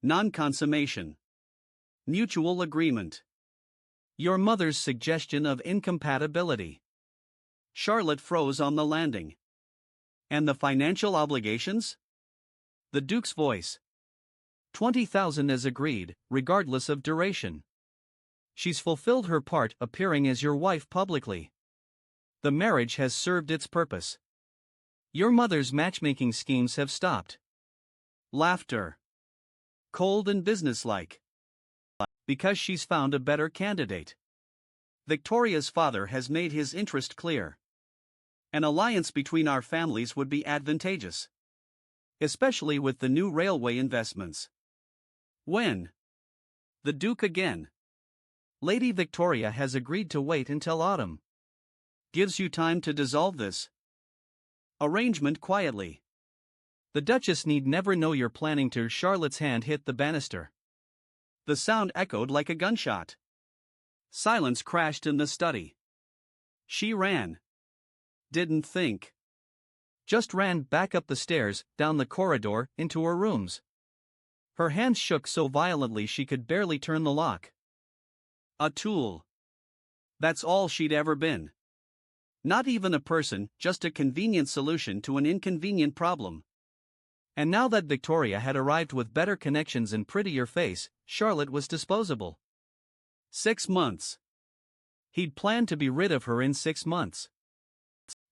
Non-consummation. Mutual agreement. Your mother's suggestion of incompatibility. Charlotte froze on the landing. And the financial obligations? The Duke's voice. 20,000 as agreed, regardless of duration. She's fulfilled her part appearing as your wife publicly. The marriage has served its purpose. Your mother's matchmaking schemes have stopped. Laughter. Cold and businesslike. Because she's found a better candidate. Victoria's father has made his interest clear. An alliance between our families would be advantageous. Especially with the new railway investments. When? The Duke again. Lady Victoria has agreed to wait until autumn. Gives you time to dissolve this arrangement quietly. The Duchess need never know you're planning to. Charlotte's hand hit the banister. The sound echoed like a gunshot. Silence crashed in the study. She ran. Didn't think. Just ran back up the stairs, down the corridor, into her rooms. Her hands shook so violently she could barely turn the lock. A tool. That's all she'd ever been. Not even a person, just a convenient solution to an inconvenient problem. And now that Victoria had arrived with better connections and prettier face, Charlotte was disposable. 6 months. He'd planned to be rid of her in 6 months.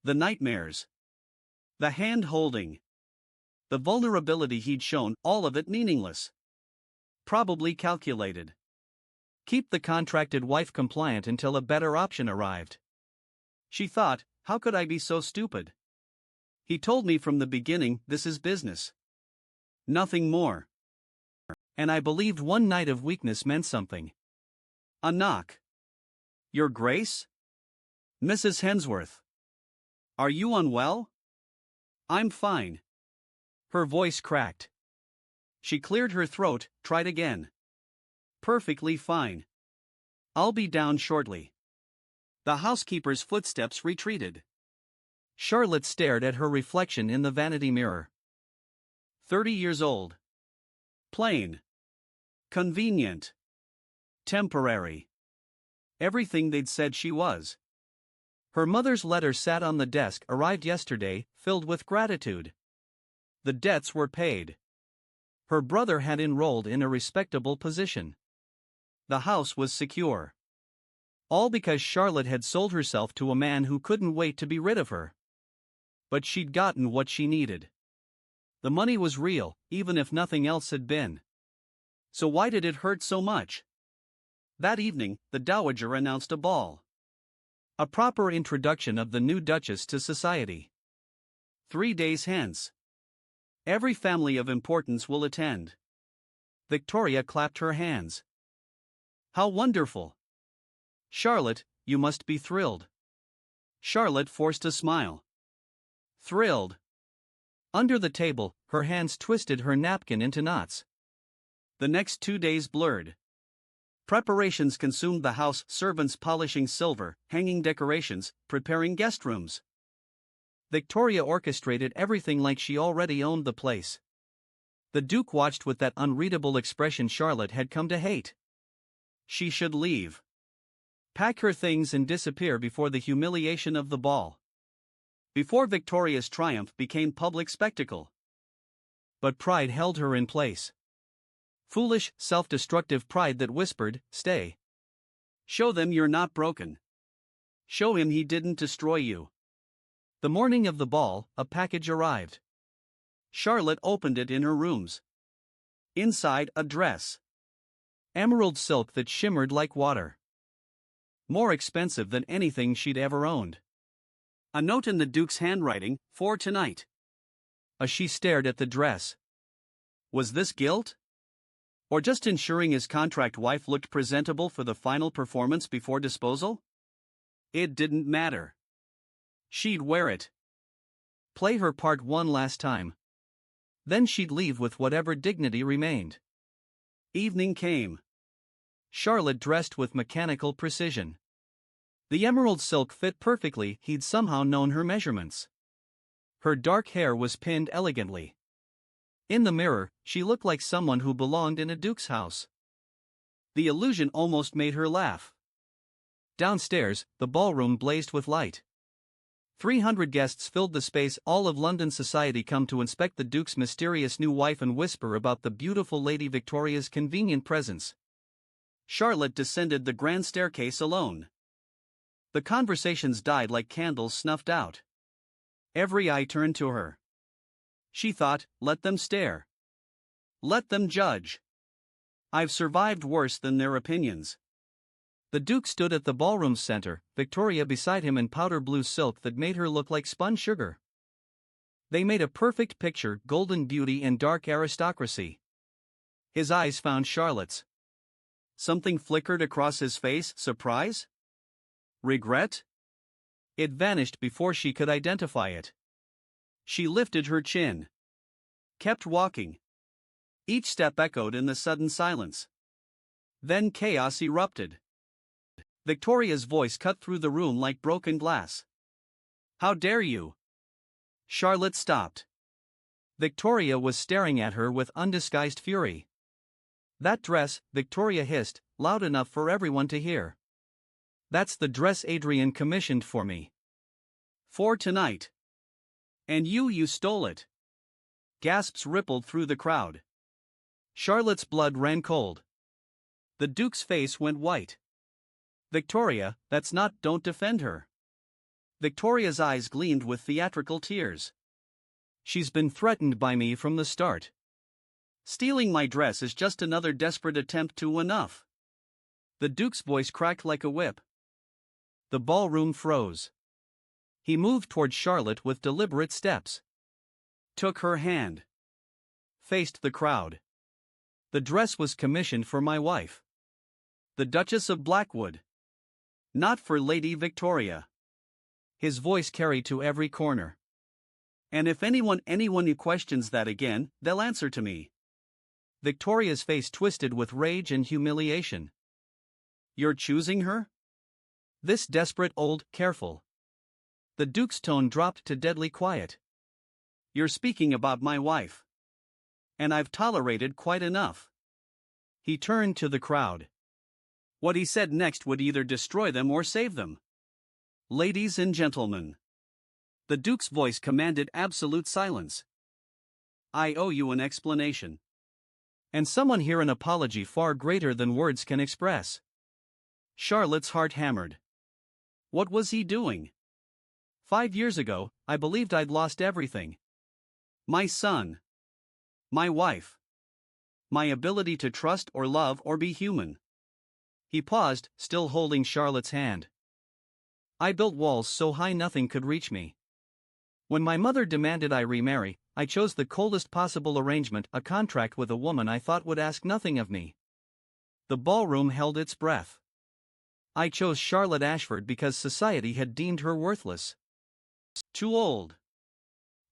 The nightmares. The hand-holding. The vulnerability he'd shown, all of it meaningless. Probably calculated. Keep the contracted wife compliant until a better option arrived. She thought, how could I be so stupid? He told me from the beginning, this is business. Nothing more. And I believed one night of weakness meant something. A knock. Your Grace? Mrs. Hensworth. Are you unwell? I'm fine. Her voice cracked. She cleared her throat, tried again. Perfectly fine. I'll be down shortly. The housekeeper's footsteps retreated. Charlotte stared at her reflection in the vanity mirror. 30 years old. Plain. Convenient. Temporary. Everything they'd said she was. Her mother's letter sat on the desk, arrived yesterday, filled with gratitude. The debts were paid. Her brother had enrolled in a respectable position. The house was secure. All because Charlotte had sold herself to a man who couldn't wait to be rid of her. But she'd gotten what she needed. The money was real, even if nothing else had been. So why did it hurt so much? That evening, the Dowager announced a ball. A proper introduction of the new Duchess to society. 3 days hence. Every family of importance will attend. Victoria clapped her hands. How wonderful! Charlotte, you must be thrilled. Charlotte forced a smile. Thrilled. Under the table, her hands twisted her napkin into knots. The next 2 days blurred. Preparations consumed the house, servants polishing silver, hanging decorations, preparing guest rooms. Victoria orchestrated everything like she already owned the place. The Duke watched with that unreadable expression Charlotte had come to hate. She should leave. Pack her things and disappear before the humiliation of the ball. Before Victoria's triumph became public spectacle. But pride held her in place. Foolish, self-destructive pride that whispered, stay. Show them you're not broken. Show him he didn't destroy you. The morning of the ball, a package arrived. Charlotte opened it in her rooms. Inside, a dress. Emerald silk that shimmered like water. More expensive than anything she'd ever owned. A note in the Duke's handwriting, for tonight. As she stared at the dress. Was this guilt? Or just ensuring his contract wife looked presentable for the final performance before disposal? It didn't matter. She'd wear it. Play her part one last time. Then she'd leave with whatever dignity remained. Evening came. Charlotte dressed with mechanical precision. The emerald silk fit perfectly, he'd somehow known her measurements. Her dark hair was pinned elegantly. In the mirror, she looked like someone who belonged in a duke's house. The illusion almost made her laugh. Downstairs, the ballroom blazed with light. 300 guests filled the space, all of London society come to inspect the Duke's mysterious new wife and whisper about the beautiful Lady Victoria's convenient presence. Charlotte descended the grand staircase alone. The conversations died like candles snuffed out. Every eye turned to her. She thought, let them stare. Let them judge. I've survived worse than their opinions. The Duke stood at the ballroom's center, Victoria beside him in powder blue silk that made her look like spun sugar. They made a perfect picture, golden beauty and dark aristocracy. His eyes found Charlotte's. Something flickered across his face, surprise? Regret? It vanished before she could identify it. She lifted her chin. Kept walking. Each step echoed in the sudden silence. Then chaos erupted. Victoria's voice cut through the room like broken glass. How dare you? Charlotte stopped. Victoria was staring at her with undisguised fury. That dress, Victoria hissed, loud enough for everyone to hear. That's the dress Adrian commissioned for me. For tonight. And you stole it. Gasps rippled through the crowd. Charlotte's blood ran cold. The Duke's face went white. Victoria, that's not, don't defend her. Victoria's eyes gleamed with theatrical tears. She's been threatened by me from the start. Stealing my dress is just another desperate attempt to enough. The Duke's voice cracked like a whip. The ballroom froze. He moved toward Charlotte with deliberate steps. Took her hand. Faced the crowd. The dress was commissioned for my wife. The Duchess of Blackwood. Not for Lady Victoria. His voice carried to every corner. And if anyone who questions that again, they'll answer to me. Victoria's face twisted with rage and humiliation. You're choosing her? This desperate old, careful. The Duke's tone dropped to deadly quiet. You're speaking about my wife. And I've tolerated quite enough. He turned to the crowd. What he said next would either destroy them or save them. Ladies and gentlemen. The Duke's voice commanded absolute silence. I owe you an explanation. And someone here an apology far greater than words can express. Charlotte's heart hammered. What was he doing? 5 years ago, I believed I'd lost everything. My son. My wife. My ability to trust or love or be human. He paused, still holding Charlotte's hand. I built walls so high nothing could reach me. When my mother demanded I remarry, I chose the coldest possible arrangement, a contract with a woman I thought would ask nothing of me. The ballroom held its breath. I chose Charlotte Ashford because society had deemed her worthless. Too old.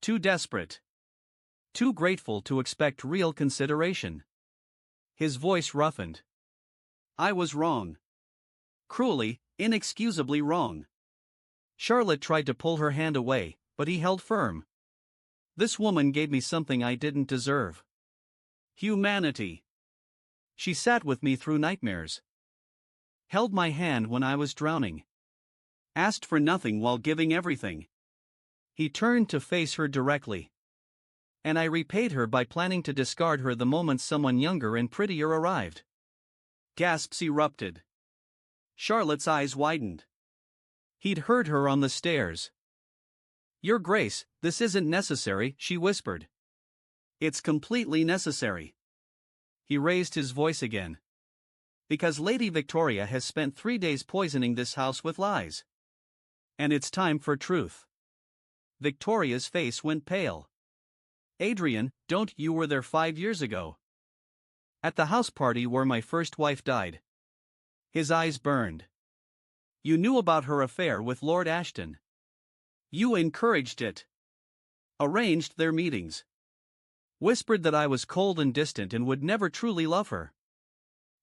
Too desperate. Too grateful to expect real consideration. His voice roughened. I was wrong. Cruelly, inexcusably wrong. Charlotte tried to pull her hand away, but he held firm. This woman gave me something I didn't deserve. Humanity. She sat with me through nightmares. Held my hand when I was drowning. Asked for nothing while giving everything. He turned to face her directly. And I repaid her by planning to discard her the moment someone younger and prettier arrived. Gasps erupted. Charlotte's eyes widened. He'd heard her on the stairs. Your Grace, this isn't necessary, she whispered. It's completely necessary. He raised his voice again. Because Lady Victoria has spent 3 days poisoning this house with lies. And it's time for truth. Victoria's face went pale. Adrian, you were there 5 years ago. At the house party where my first wife died. His eyes burned. You knew about her affair with Lord Ashton. You encouraged it. Arranged their meetings. Whispered that I was cold and distant and would never truly love her.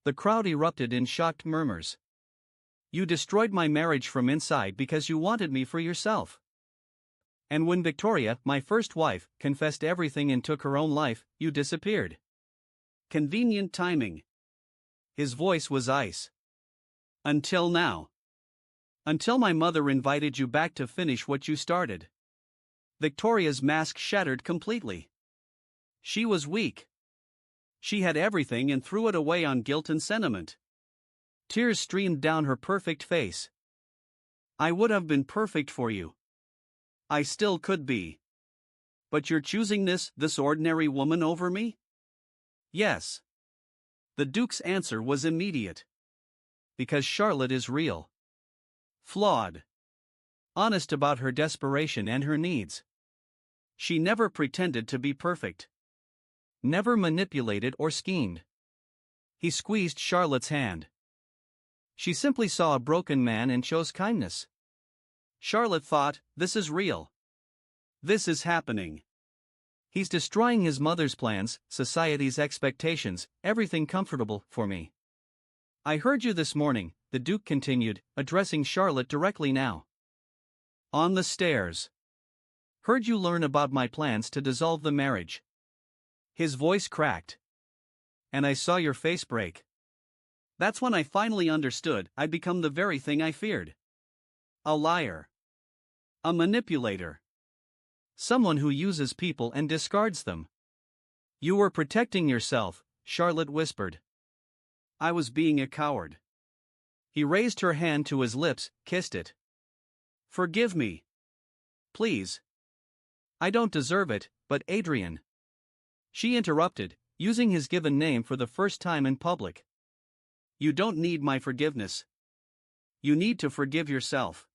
The crowd erupted in shocked murmurs. You destroyed my marriage from inside because you wanted me for yourself. And when Victoria, my first wife, confessed everything and took her own life, you disappeared. Convenient timing. His voice was ice. Until now. Until my mother invited you back to finish what you started. Victoria's mask shattered completely. She was weak. She had everything and threw it away on guilt and sentiment. Tears streamed down her perfect face. I would have been perfect for you. I still could be. But you're choosing this ordinary woman over me? Yes. The Duke's answer was immediate. Because Charlotte is real. Flawed. Honest about her desperation and her needs. She never pretended to be perfect. Never manipulated or schemed. He squeezed Charlotte's hand. She simply saw a broken man and chose kindness. Charlotte thought, this is real. This is happening. He's destroying his mother's plans, society's expectations, everything comfortable for me. I heard you this morning, the Duke continued, addressing Charlotte directly now. On the stairs. Heard you learn about my plans to dissolve the marriage. His voice cracked. And I saw your face break. That's when I finally understood I'd become the very thing I feared. A liar. A manipulator. Someone who uses people and discards them. You were protecting yourself, Charlotte whispered. I was being a coward. He raised her hand to his lips, kissed it. Forgive me. Please. I don't deserve it, but Adrian. She interrupted, using his given name for the first time in public. You don't need my forgiveness. You need to forgive yourself.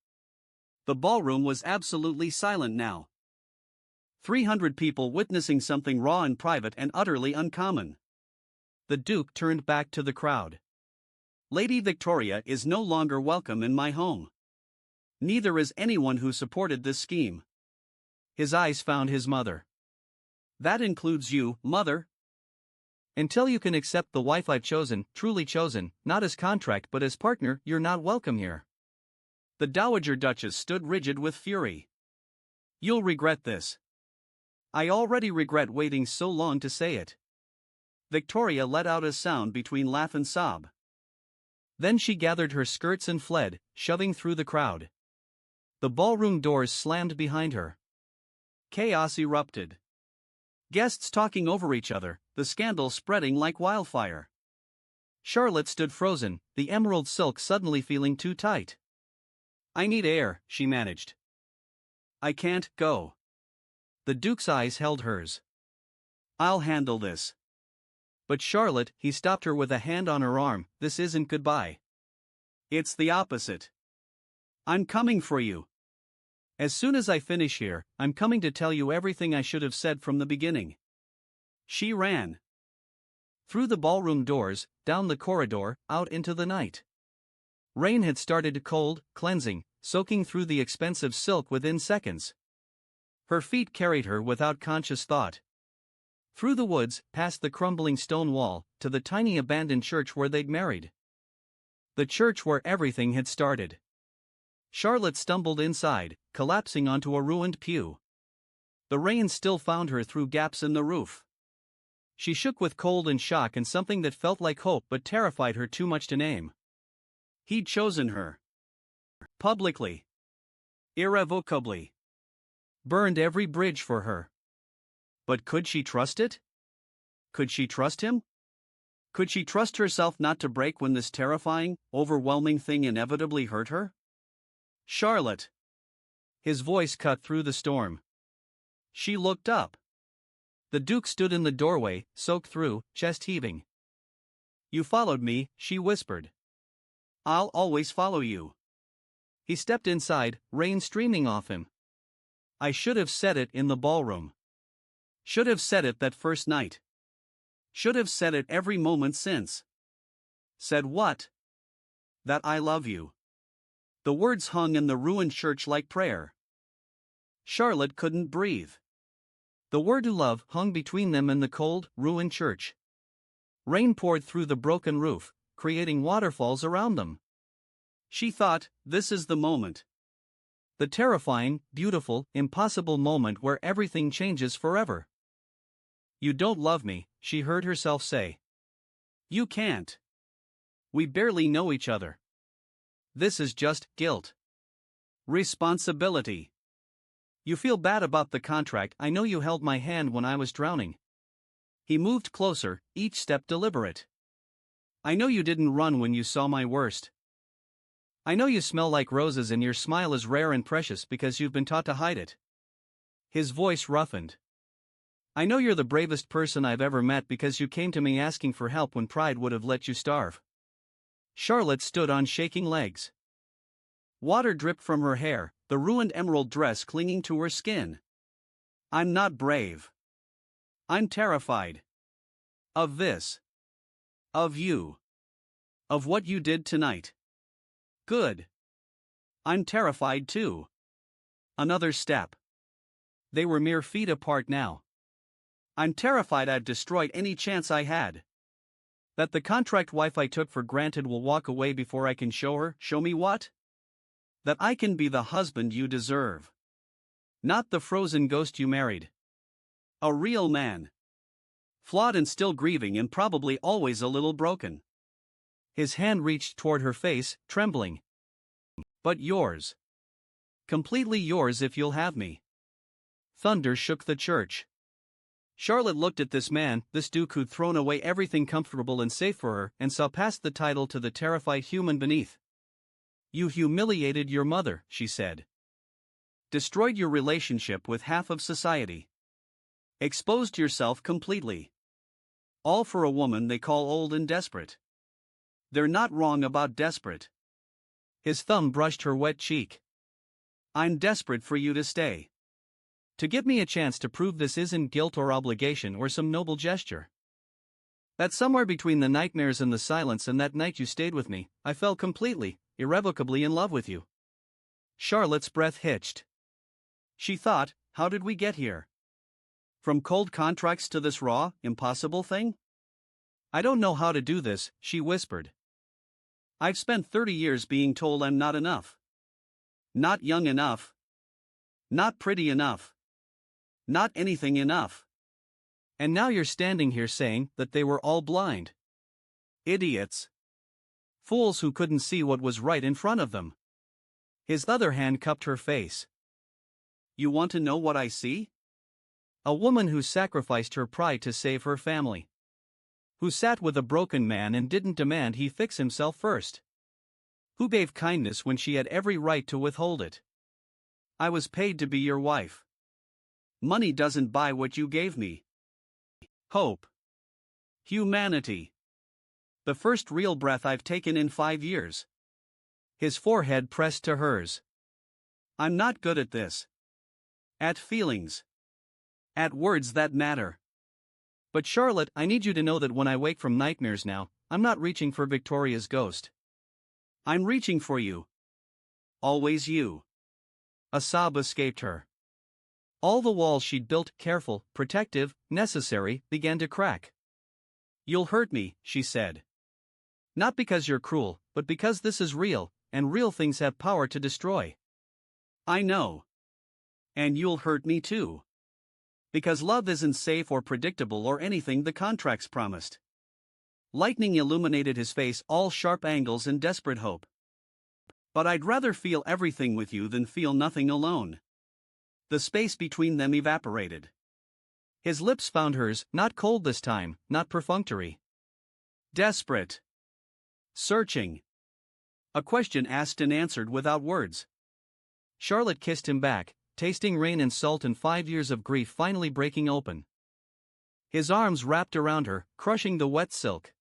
The ballroom was absolutely silent now. 300 people witnessing something raw and private and utterly uncommon. The Duke turned back to the crowd. Lady Victoria is no longer welcome in my home. Neither is anyone who supported this scheme. His eyes found his mother. That includes you, Mother. Until you can accept the wife I've chosen, truly chosen, not as contract but as partner, you're not welcome here. The Dowager Duchess stood rigid with fury. You'll regret this. I already regret waiting so long to say it. Victoria let out a sound between laugh and sob. Then she gathered her skirts and fled, shoving through the crowd. The ballroom doors slammed behind her. Chaos erupted. Guests talking over each other, the scandal spreading like wildfire. Charlotte stood frozen, the emerald silk suddenly feeling too tight. I need air, she managed. I can't go. The Duke's eyes held hers. I'll handle this. But Charlotte, he stopped her with a hand on her arm, this isn't goodbye. It's the opposite. I'm coming for you. As soon as I finish here, I'm coming to tell you everything I should have said from the beginning. She ran. Through the ballroom doors, down the corridor, out into the night. Rain had started cold, cleansing, soaking through the expensive silk within seconds. Her feet carried her without conscious thought. Through the woods, past the crumbling stone wall, to the tiny abandoned church where they'd married. The church where everything had started. Charlotte stumbled inside, collapsing onto a ruined pew. The rain still found her through gaps in the roof. She shook with cold and shock and something that felt like hope but terrified her too much to name. He'd chosen her. Publicly. Irrevocably. Burned every bridge for her. But could she trust it? Could she trust him? Could she trust herself not to break when this terrifying, overwhelming thing inevitably hurt her? Charlotte. His voice cut through the storm. She looked up. The Duke stood in the doorway, soaked through, chest heaving. You followed me, she whispered. I'll always follow you. He stepped inside, rain streaming off him. I should have said it in the ballroom. Should have said it that first night. Should have said it every moment since. Said what? That I love you. The words hung in the ruined church like prayer. Charlotte couldn't breathe. The word love hung between them and the cold, ruined church. Rain poured through the broken roof, creating waterfalls around them. She thought, this is the moment. The terrifying, beautiful, impossible moment where everything changes forever. You don't love me, she heard herself say. You can't. We barely know each other. This is just guilt. Responsibility. You feel bad about the contract, I know you held my hand when I was drowning. He moved closer, each step deliberate. I know you didn't run when you saw my worst. I know you smell like roses and your smile is rare and precious because you've been taught to hide it. His voice roughened. I know you're the bravest person I've ever met because you came to me asking for help when pride would have let you starve. Charlotte stood on shaking legs. Water dripped from her hair, the ruined emerald dress clinging to her skin. I'm not brave. I'm terrified. Of this. Of you. Of what you did tonight. Good. I'm terrified too. Another step. They were mere feet apart now. I'm terrified I've destroyed any chance I had. That the contract wife I took for granted will walk away before I can show her, show me what? That I can be the husband you deserve. Not the frozen ghost you married. A real man. Flawed and still grieving and probably always a little broken. His hand reached toward her face, trembling. But yours. Completely yours if you'll have me. Thunder shook the church. Charlotte looked at this man, this Duke who'd thrown away everything comfortable and safe for her, and saw past the title to the terrified human beneath. You humiliated your mother, she said. Destroyed your relationship with half of society. Exposed yourself completely. All for a woman they call old and desperate. They're not wrong about desperate. His thumb brushed her wet cheek. I'm desperate for you to stay. To give me a chance to prove this isn't guilt or obligation or some noble gesture. That somewhere between the nightmares and the silence and that night you stayed with me, I fell completely, irrevocably in love with you. Charlotte's breath hitched. She thought, how did we get here? From cold contracts to this raw, impossible thing? I don't know how to do this, she whispered. I've spent 30 years being told I'm not enough. Not young enough. Not pretty enough. Not anything enough. And now you're standing here saying that they were all blind. Idiots. Fools who couldn't see what was right in front of them. His other hand cupped her face. You want to know what I see? A woman who sacrificed her pride to save her family. Who sat with a broken man and didn't demand he fix himself first. Who gave kindness when she had every right to withhold it. I was paid to be your wife. Money doesn't buy what you gave me. Hope. Humanity. The first real breath I've taken in 5 years. His forehead pressed to hers. I'm not good at this. At feelings. At words that matter. But Charlotte, I need you to know that when I wake from nightmares now, I'm not reaching for Victoria's ghost. I'm reaching for you. Always you. A sob escaped her. All the walls she'd built, careful, protective, necessary, began to crack. You'll hurt me, she said. Not because you're cruel, but because this is real, and real things have power to destroy. I know. And you'll hurt me too. Because love isn't safe or predictable or anything the contracts promised. Lightning illuminated his face, all sharp angles and desperate hope. But I'd rather feel everything with you than feel nothing alone. The space between them evaporated. His lips found hers, not cold this time, not perfunctory. Desperate. Searching. A question asked and answered without words. Charlotte kissed him back, tasting rain and salt and 5 years of grief finally breaking open. His arms wrapped around her, crushing the wet silk.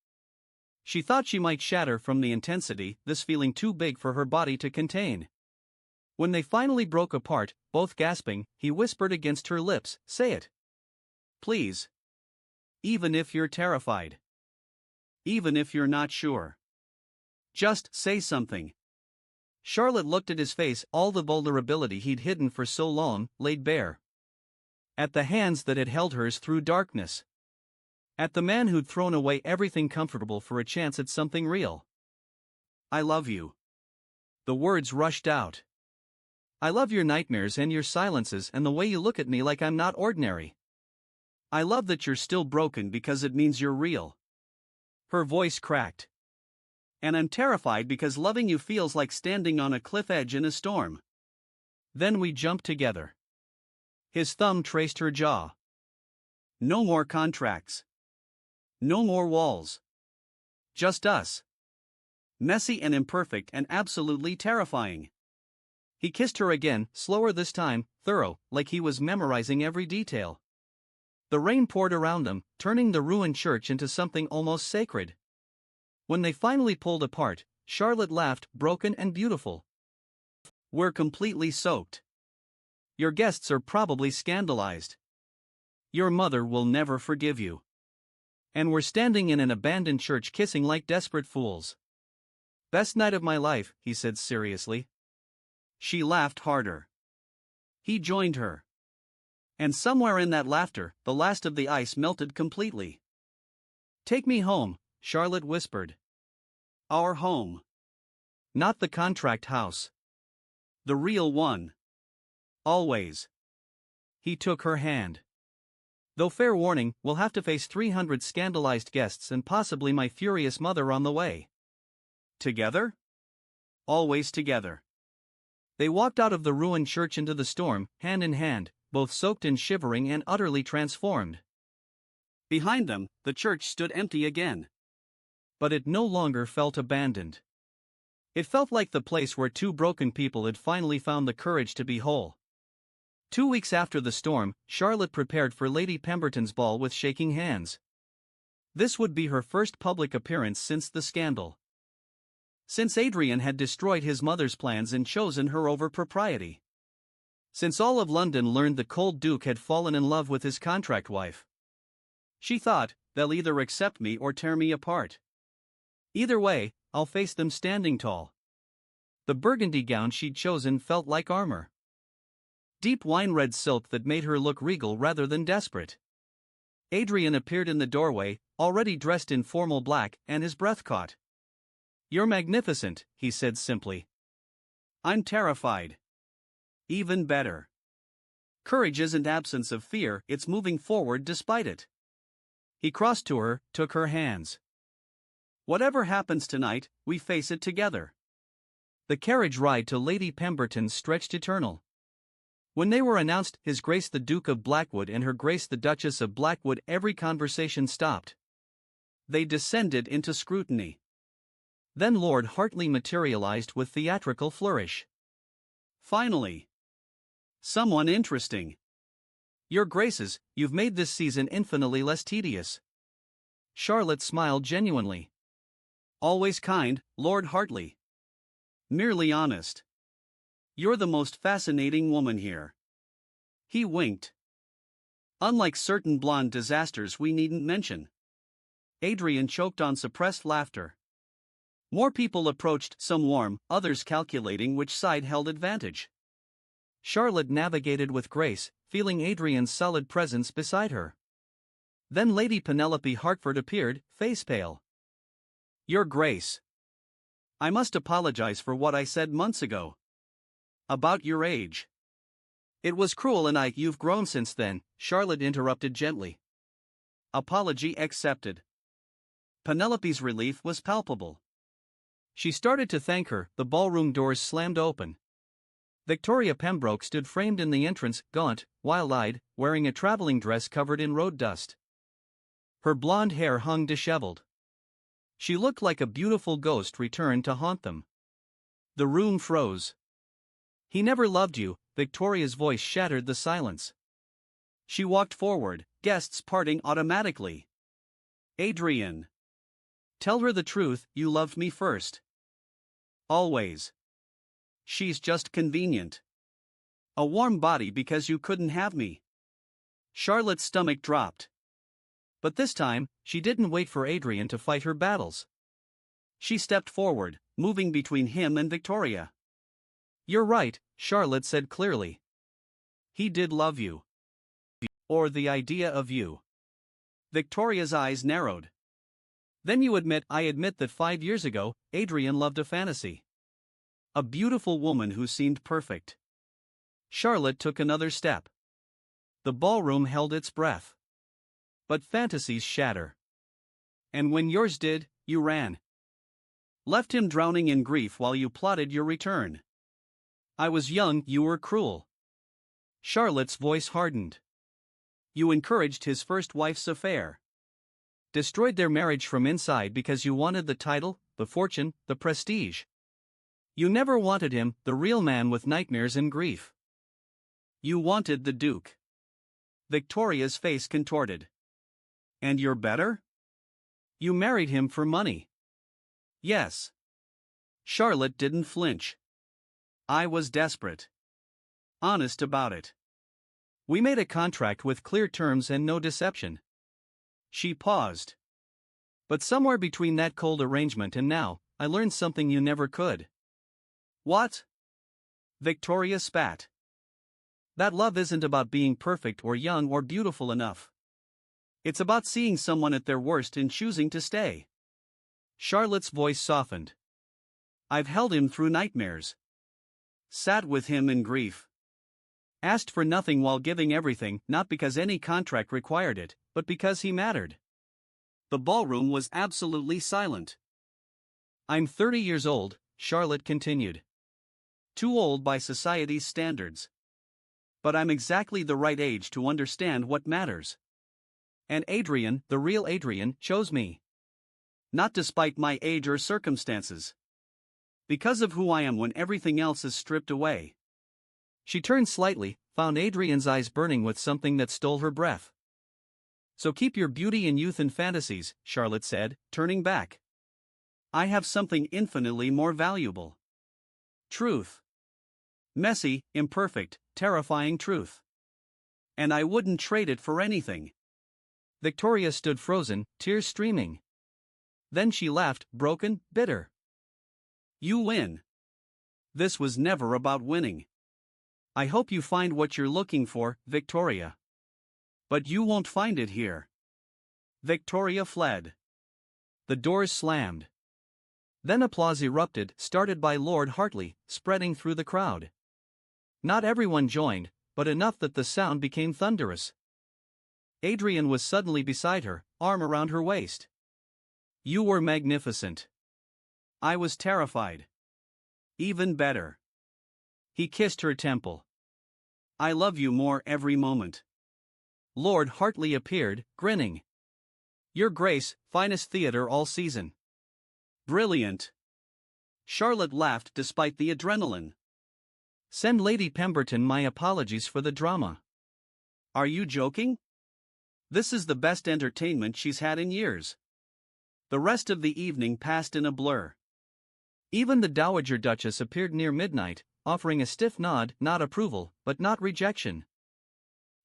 She thought she might shatter from the intensity, this feeling too big for her body to contain. When they finally broke apart, both gasping, he whispered against her lips, say it. Please. Even if you're terrified. Even if you're not sure. Just say something. Charlotte looked at his face, all the vulnerability he'd hidden for so long, laid bare. At the hands that had held hers through darkness. At the man who'd thrown away everything comfortable for a chance at something real. I love you. The words rushed out. I love your nightmares and your silences and the way you look at me like I'm not ordinary. I love that you're still broken because it means you're real. Her voice cracked. And I'm terrified because loving you feels like standing on a cliff edge in a storm. Then we jumped together. His thumb traced her jaw. No more contracts. No more walls. Just us. Messy and imperfect and absolutely terrifying. He kissed her again, slower this time, thorough, like he was memorizing every detail. The rain poured around them, turning the ruined church into something almost sacred. When they finally pulled apart, Charlotte laughed, broken and beautiful. We're completely soaked. Your guests are probably scandalized. Your mother will never forgive you. And we're standing in an abandoned church kissing like desperate fools. Best night of my life, he said seriously. She laughed harder. He joined her. And somewhere in that laughter, the last of the ice melted completely. Take me home, Charlotte whispered. Our home. Not the contract house. The real one. Always. He took her hand. Though fair warning, we'll have to face 300 scandalized guests and possibly my furious mother on the way. Together? Always together. They walked out of the ruined church into the storm, hand in hand, both soaked and shivering and utterly transformed. Behind them, the church stood empty again. But it no longer felt abandoned. It felt like the place where two broken people had finally found the courage to be whole. 2 weeks after the storm, Charlotte prepared for Lady Pemberton's ball with shaking hands. This would be her first public appearance since the scandal. Since Adrian had destroyed his mother's plans and chosen her over propriety. Since all of London learned the cold Duke had fallen in love with his contract wife. She thought, they'll either accept me or tear me apart. Either way, I'll face them standing tall. The burgundy gown she'd chosen felt like armor. Deep wine-red silk that made her look regal rather than desperate. Adrian appeared in the doorway, already dressed in formal black, and his breath caught. "You're magnificent," he said simply. "I'm terrified." "Even better. Courage isn't absence of fear, it's moving forward despite it." He crossed to her, took her hands. "Whatever happens tonight, we face it together." The carriage ride to Lady Pemberton's stretched eternal. When they were announced His Grace the Duke of Blackwood and Her Grace the Duchess of Blackwood, every conversation stopped. They descended into scrutiny. Then Lord Hartley materialized with theatrical flourish. "Finally! Someone interesting. Your Graces, you've made this season infinitely less tedious." Charlotte smiled genuinely. "Always kind, Lord Hartley. Merely honest. You're the most fascinating woman here." He winked. "Unlike certain blonde disasters we needn't mention." Adrian choked on suppressed laughter. More people approached, some warm, others calculating which side held advantage. Charlotte navigated with grace, feeling Adrian's solid presence beside her. Then Lady Penelope Hartford appeared, face pale. "Your Grace. I must apologize for what I said months ago. About your age. It was cruel and you've grown since then," Charlotte interrupted gently. Apology accepted. Penelope's relief was palpable. She started to thank her, the ballroom doors slammed open. Victoria Pembroke stood framed in the entrance, gaunt, wild-eyed, wearing a traveling dress covered in road dust. Her blonde hair hung disheveled. She looked like a beautiful ghost returned to haunt them. The room froze. "He never loved you," Victoria's voice shattered the silence. She walked forward, guests parting automatically. "Adrian. Tell her the truth, you loved me first." "Always. She's just convenient. A warm body because you couldn't have me." Charlotte's stomach dropped. But this time, she didn't wait for Adrian to fight her battles. She stepped forward, moving between him and Victoria. "You're right," Charlotte said clearly. "He did love you. Or the idea of you." Victoria's eyes narrowed. "Then you admit—" "I admit that 5 years ago, Adrian loved a fantasy. A beautiful woman who seemed perfect." Charlotte took another step. The ballroom held its breath. "But fantasies shatter. And when yours did, you ran. Left him drowning in grief while you plotted your return. I was young, you were cruel." Charlotte's voice hardened. "You encouraged his first wife's affair. Destroyed their marriage from inside because you wanted the title, the fortune, the prestige. You never wanted him, the real man with nightmares and grief. You wanted the Duke." Victoria's face contorted. "And you're better? You married him for money." "Yes." Charlotte didn't flinch. "I was desperate. Honest about it. We made a contract with clear terms and no deception." She paused. "But somewhere between that cold arrangement and now, I learned something you never could." "What?" Victoria spat. "That love isn't about being perfect or young or beautiful enough. It's about seeing someone at their worst and choosing to stay." Charlotte's voice softened. "I've held him through nightmares. Sat with him in grief. Asked for nothing while giving everything, not because any contract required it, but because he mattered." The ballroom was absolutely silent. "I'm 30 years old," Charlotte continued. "Too old by society's standards. But I'm exactly the right age to understand what matters. And Adrian, the real Adrian, chose me. Not despite my age or circumstances. Because of who I am when everything else is stripped away." She turned slightly, found Adrian's eyes burning with something that stole her breath. "So keep your beauty and youth and fantasies," Charlotte said, turning back. "I have something infinitely more valuable. Truth. Messy, imperfect, terrifying truth. And I wouldn't trade it for anything." Victoria stood frozen, tears streaming. Then she laughed, broken, bitter. "You win. This was never about winning. I hope you find what you're looking for, Victoria. But you won't find it here." Victoria fled. The doors slammed. Then applause erupted, started by Lord Hartley, spreading through the crowd. Not everyone joined, but enough that the sound became thunderous. Adrian was suddenly beside her, arm around her waist. You were magnificent. I was terrified. Even better. He kissed her temple. I love you more every moment. Lord Hartley appeared, grinning. Your Grace, finest theatre all season. Brilliant. Charlotte laughed despite the adrenaline. Send Lady Pemberton my apologies for the drama. Are you joking? This is the best entertainment she's had in years. The rest of the evening passed in a blur. Even the Dowager Duchess appeared near midnight, offering a stiff nod, not approval, but not rejection.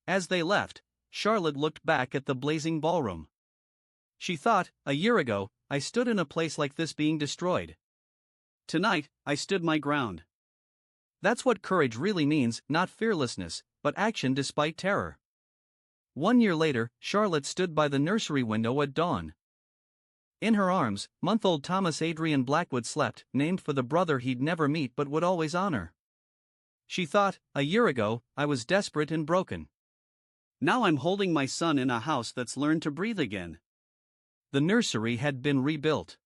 As they left, Charlotte looked back at the blazing ballroom. She thought, a year ago, I stood in a place like this being destroyed. Tonight, I stood my ground. That's what courage really means, not fearlessness, but action despite terror. 1 year later, Charlotte stood by the nursery window at dawn. In her arms, month-old Thomas Adrian Blackwood slept, named for the brother he'd never meet but would always honor. She thought, a year ago, I was desperate and broken. Now I'm holding my son in a house that's learned to breathe again. The nursery had been rebuilt.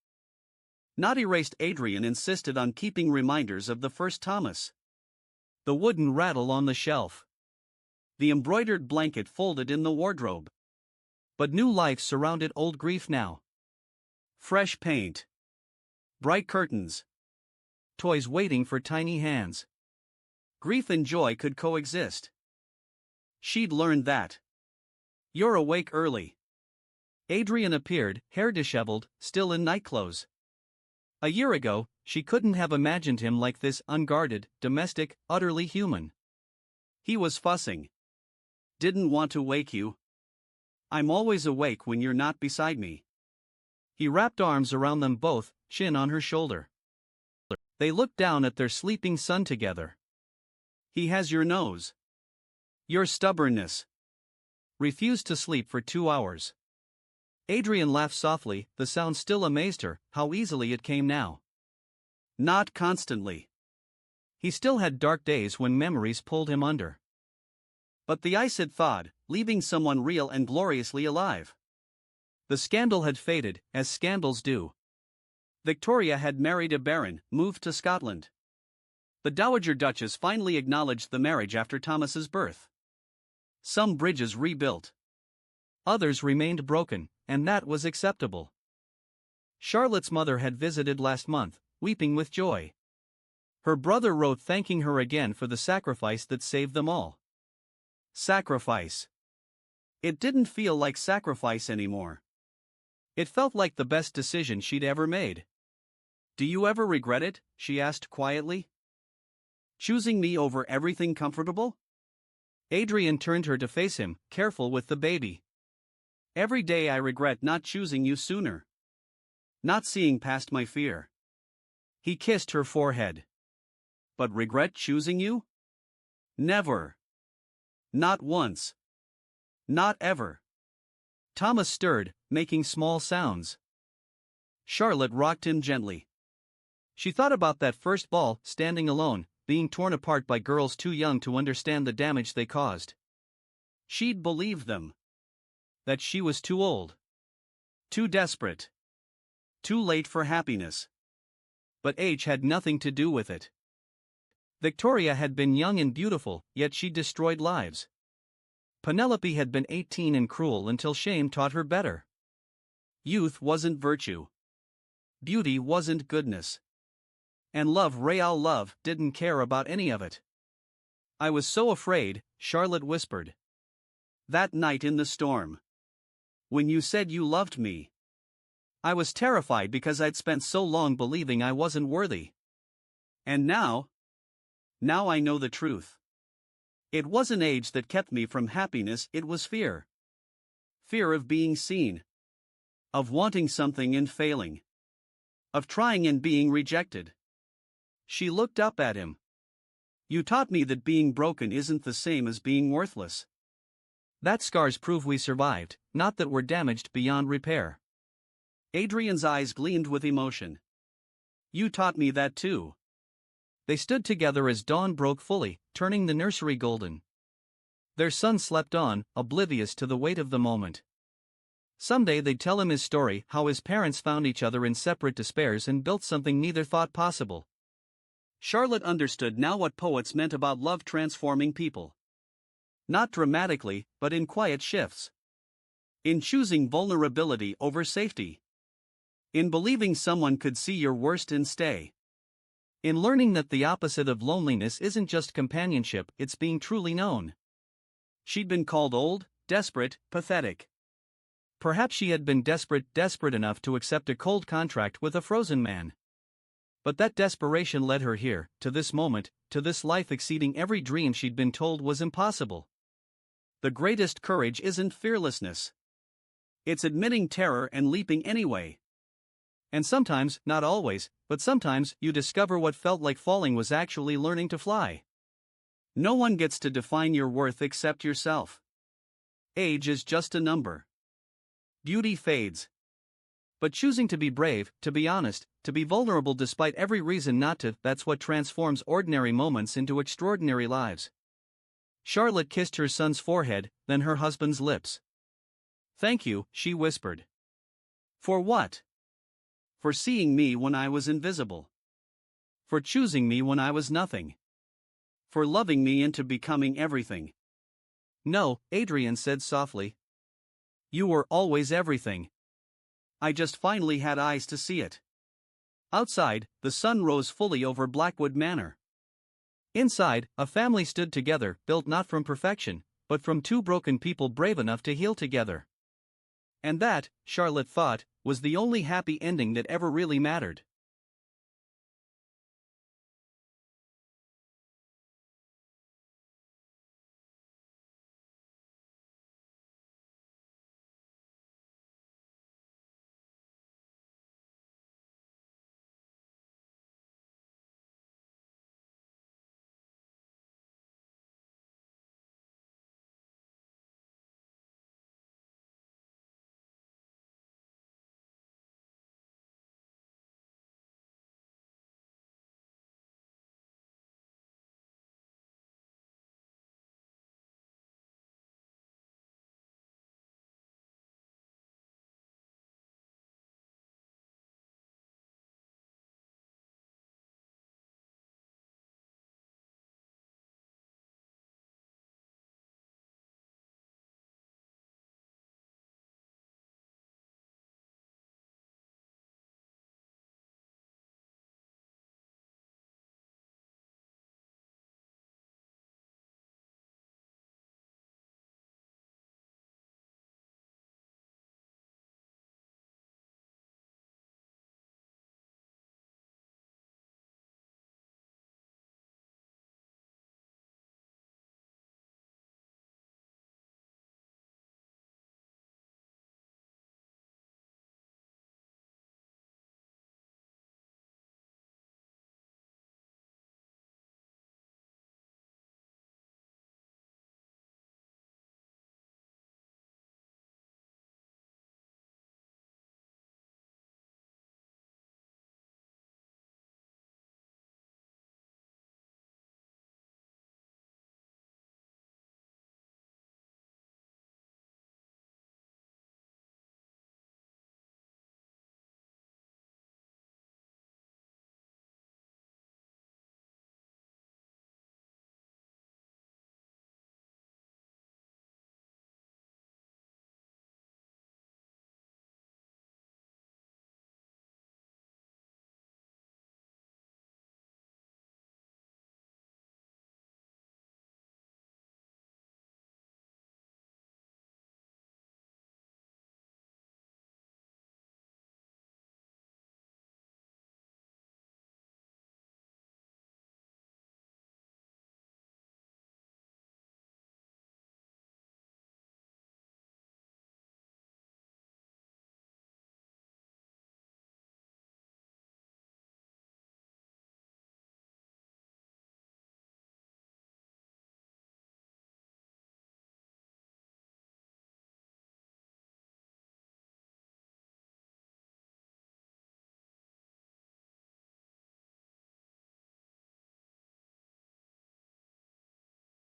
Not erased. Adrian insisted on keeping reminders of the first Thomas. The wooden rattle on the shelf. The embroidered blanket folded in the wardrobe. But new life surrounded old grief now. Fresh paint. Bright curtains. Toys waiting for tiny hands. Grief and joy could coexist. She'd learned that. You're awake early. Adrian appeared, hair disheveled, still in nightclothes. A year ago, she couldn't have imagined him like this, unguarded, domestic, utterly human. He was fussing. Didn't want to wake you. I'm always awake when you're not beside me. He wrapped arms around them both, chin on her shoulder. They looked down at their sleeping son together. He has your nose. Your stubbornness. Refused to sleep for 2 hours. Adrian laughed softly, the sound still amazed her, how easily it came now. Not constantly. He still had dark days when memories pulled him under. But the ice had thawed, leaving someone real and gloriously alive. The scandal had faded, as scandals do. Victoria had married a baron, moved to Scotland. The Dowager Duchess finally acknowledged the marriage after Thomas's birth. Some bridges rebuilt. Others remained broken, and that was acceptable. Charlotte's mother had visited last month, weeping with joy. Her brother wrote thanking her again for the sacrifice that saved them all. Sacrifice. It didn't feel like sacrifice anymore. It felt like the best decision she'd ever made. Do you ever regret it? She asked quietly. Choosing me over everything comfortable? Adrian turned her to face him, careful with the baby. Every day I regret not choosing you sooner. Not seeing past my fear. He kissed her forehead. But regret choosing you? Never. Not once. Not ever. Thomas stirred, making small sounds. Charlotte rocked him gently. She thought about that first ball, standing alone, being torn apart by girls too young to understand the damage they caused. She'd believed them. That she was too old. Too desperate. Too late for happiness. But age had nothing to do with it. Victoria had been young and beautiful, yet she destroyed lives. Penelope had been 18 and cruel until shame taught her better. Youth wasn't virtue. Beauty wasn't goodness. And love, real love, didn't care about any of it. I was so afraid, Charlotte whispered. That night in the storm. When you said you loved me. I was terrified because I'd spent so long believing I wasn't worthy. And now I know the truth. It wasn't age that kept me from happiness, it was fear. Fear of being seen. Of wanting something and failing. Of trying and being rejected. She looked up at him. You taught me that being broken isn't the same as being worthless. That scars prove we survived, not that we're damaged beyond repair. Adrian's eyes gleamed with emotion. You taught me that too. They stood together as dawn broke fully, turning the nursery golden. Their son slept on, oblivious to the weight of the moment. Someday they'd tell him his story, how his parents found each other in separate despairs and built something neither thought possible. Charlotte understood now what poets meant about love transforming people. Not dramatically, but in quiet shifts. In choosing vulnerability over safety. In believing someone could see your worst and stay. In learning that the opposite of loneliness isn't just companionship, it's being truly known. She'd been called old, desperate, pathetic. Perhaps she had been desperate enough to accept a cold contract with a frozen man. But that desperation led her here, to this moment, to this life exceeding every dream she'd been told was impossible. The greatest courage isn't fearlessness. It's admitting terror and leaping anyway. And sometimes, not always, but sometimes, you discover what felt like falling was actually learning to fly. No one gets to define your worth except yourself. Age is just a number. Beauty fades. But choosing to be brave, to be honest, to be vulnerable despite every reason not to, that's what transforms ordinary moments into extraordinary lives. Charlotte kissed her son's forehead, then her husband's lips. Thank you, she whispered. For what? For seeing me when I was invisible. For choosing me when I was nothing. For loving me into becoming everything. No, Adrian said softly. You were always everything. I just finally had eyes to see it. Outside, the sun rose fully over Blackwood Manor. Inside, a family stood together, built not from perfection, but from two broken people brave enough to heal together. And that, Charlotte thought, was the only happy ending that ever really mattered.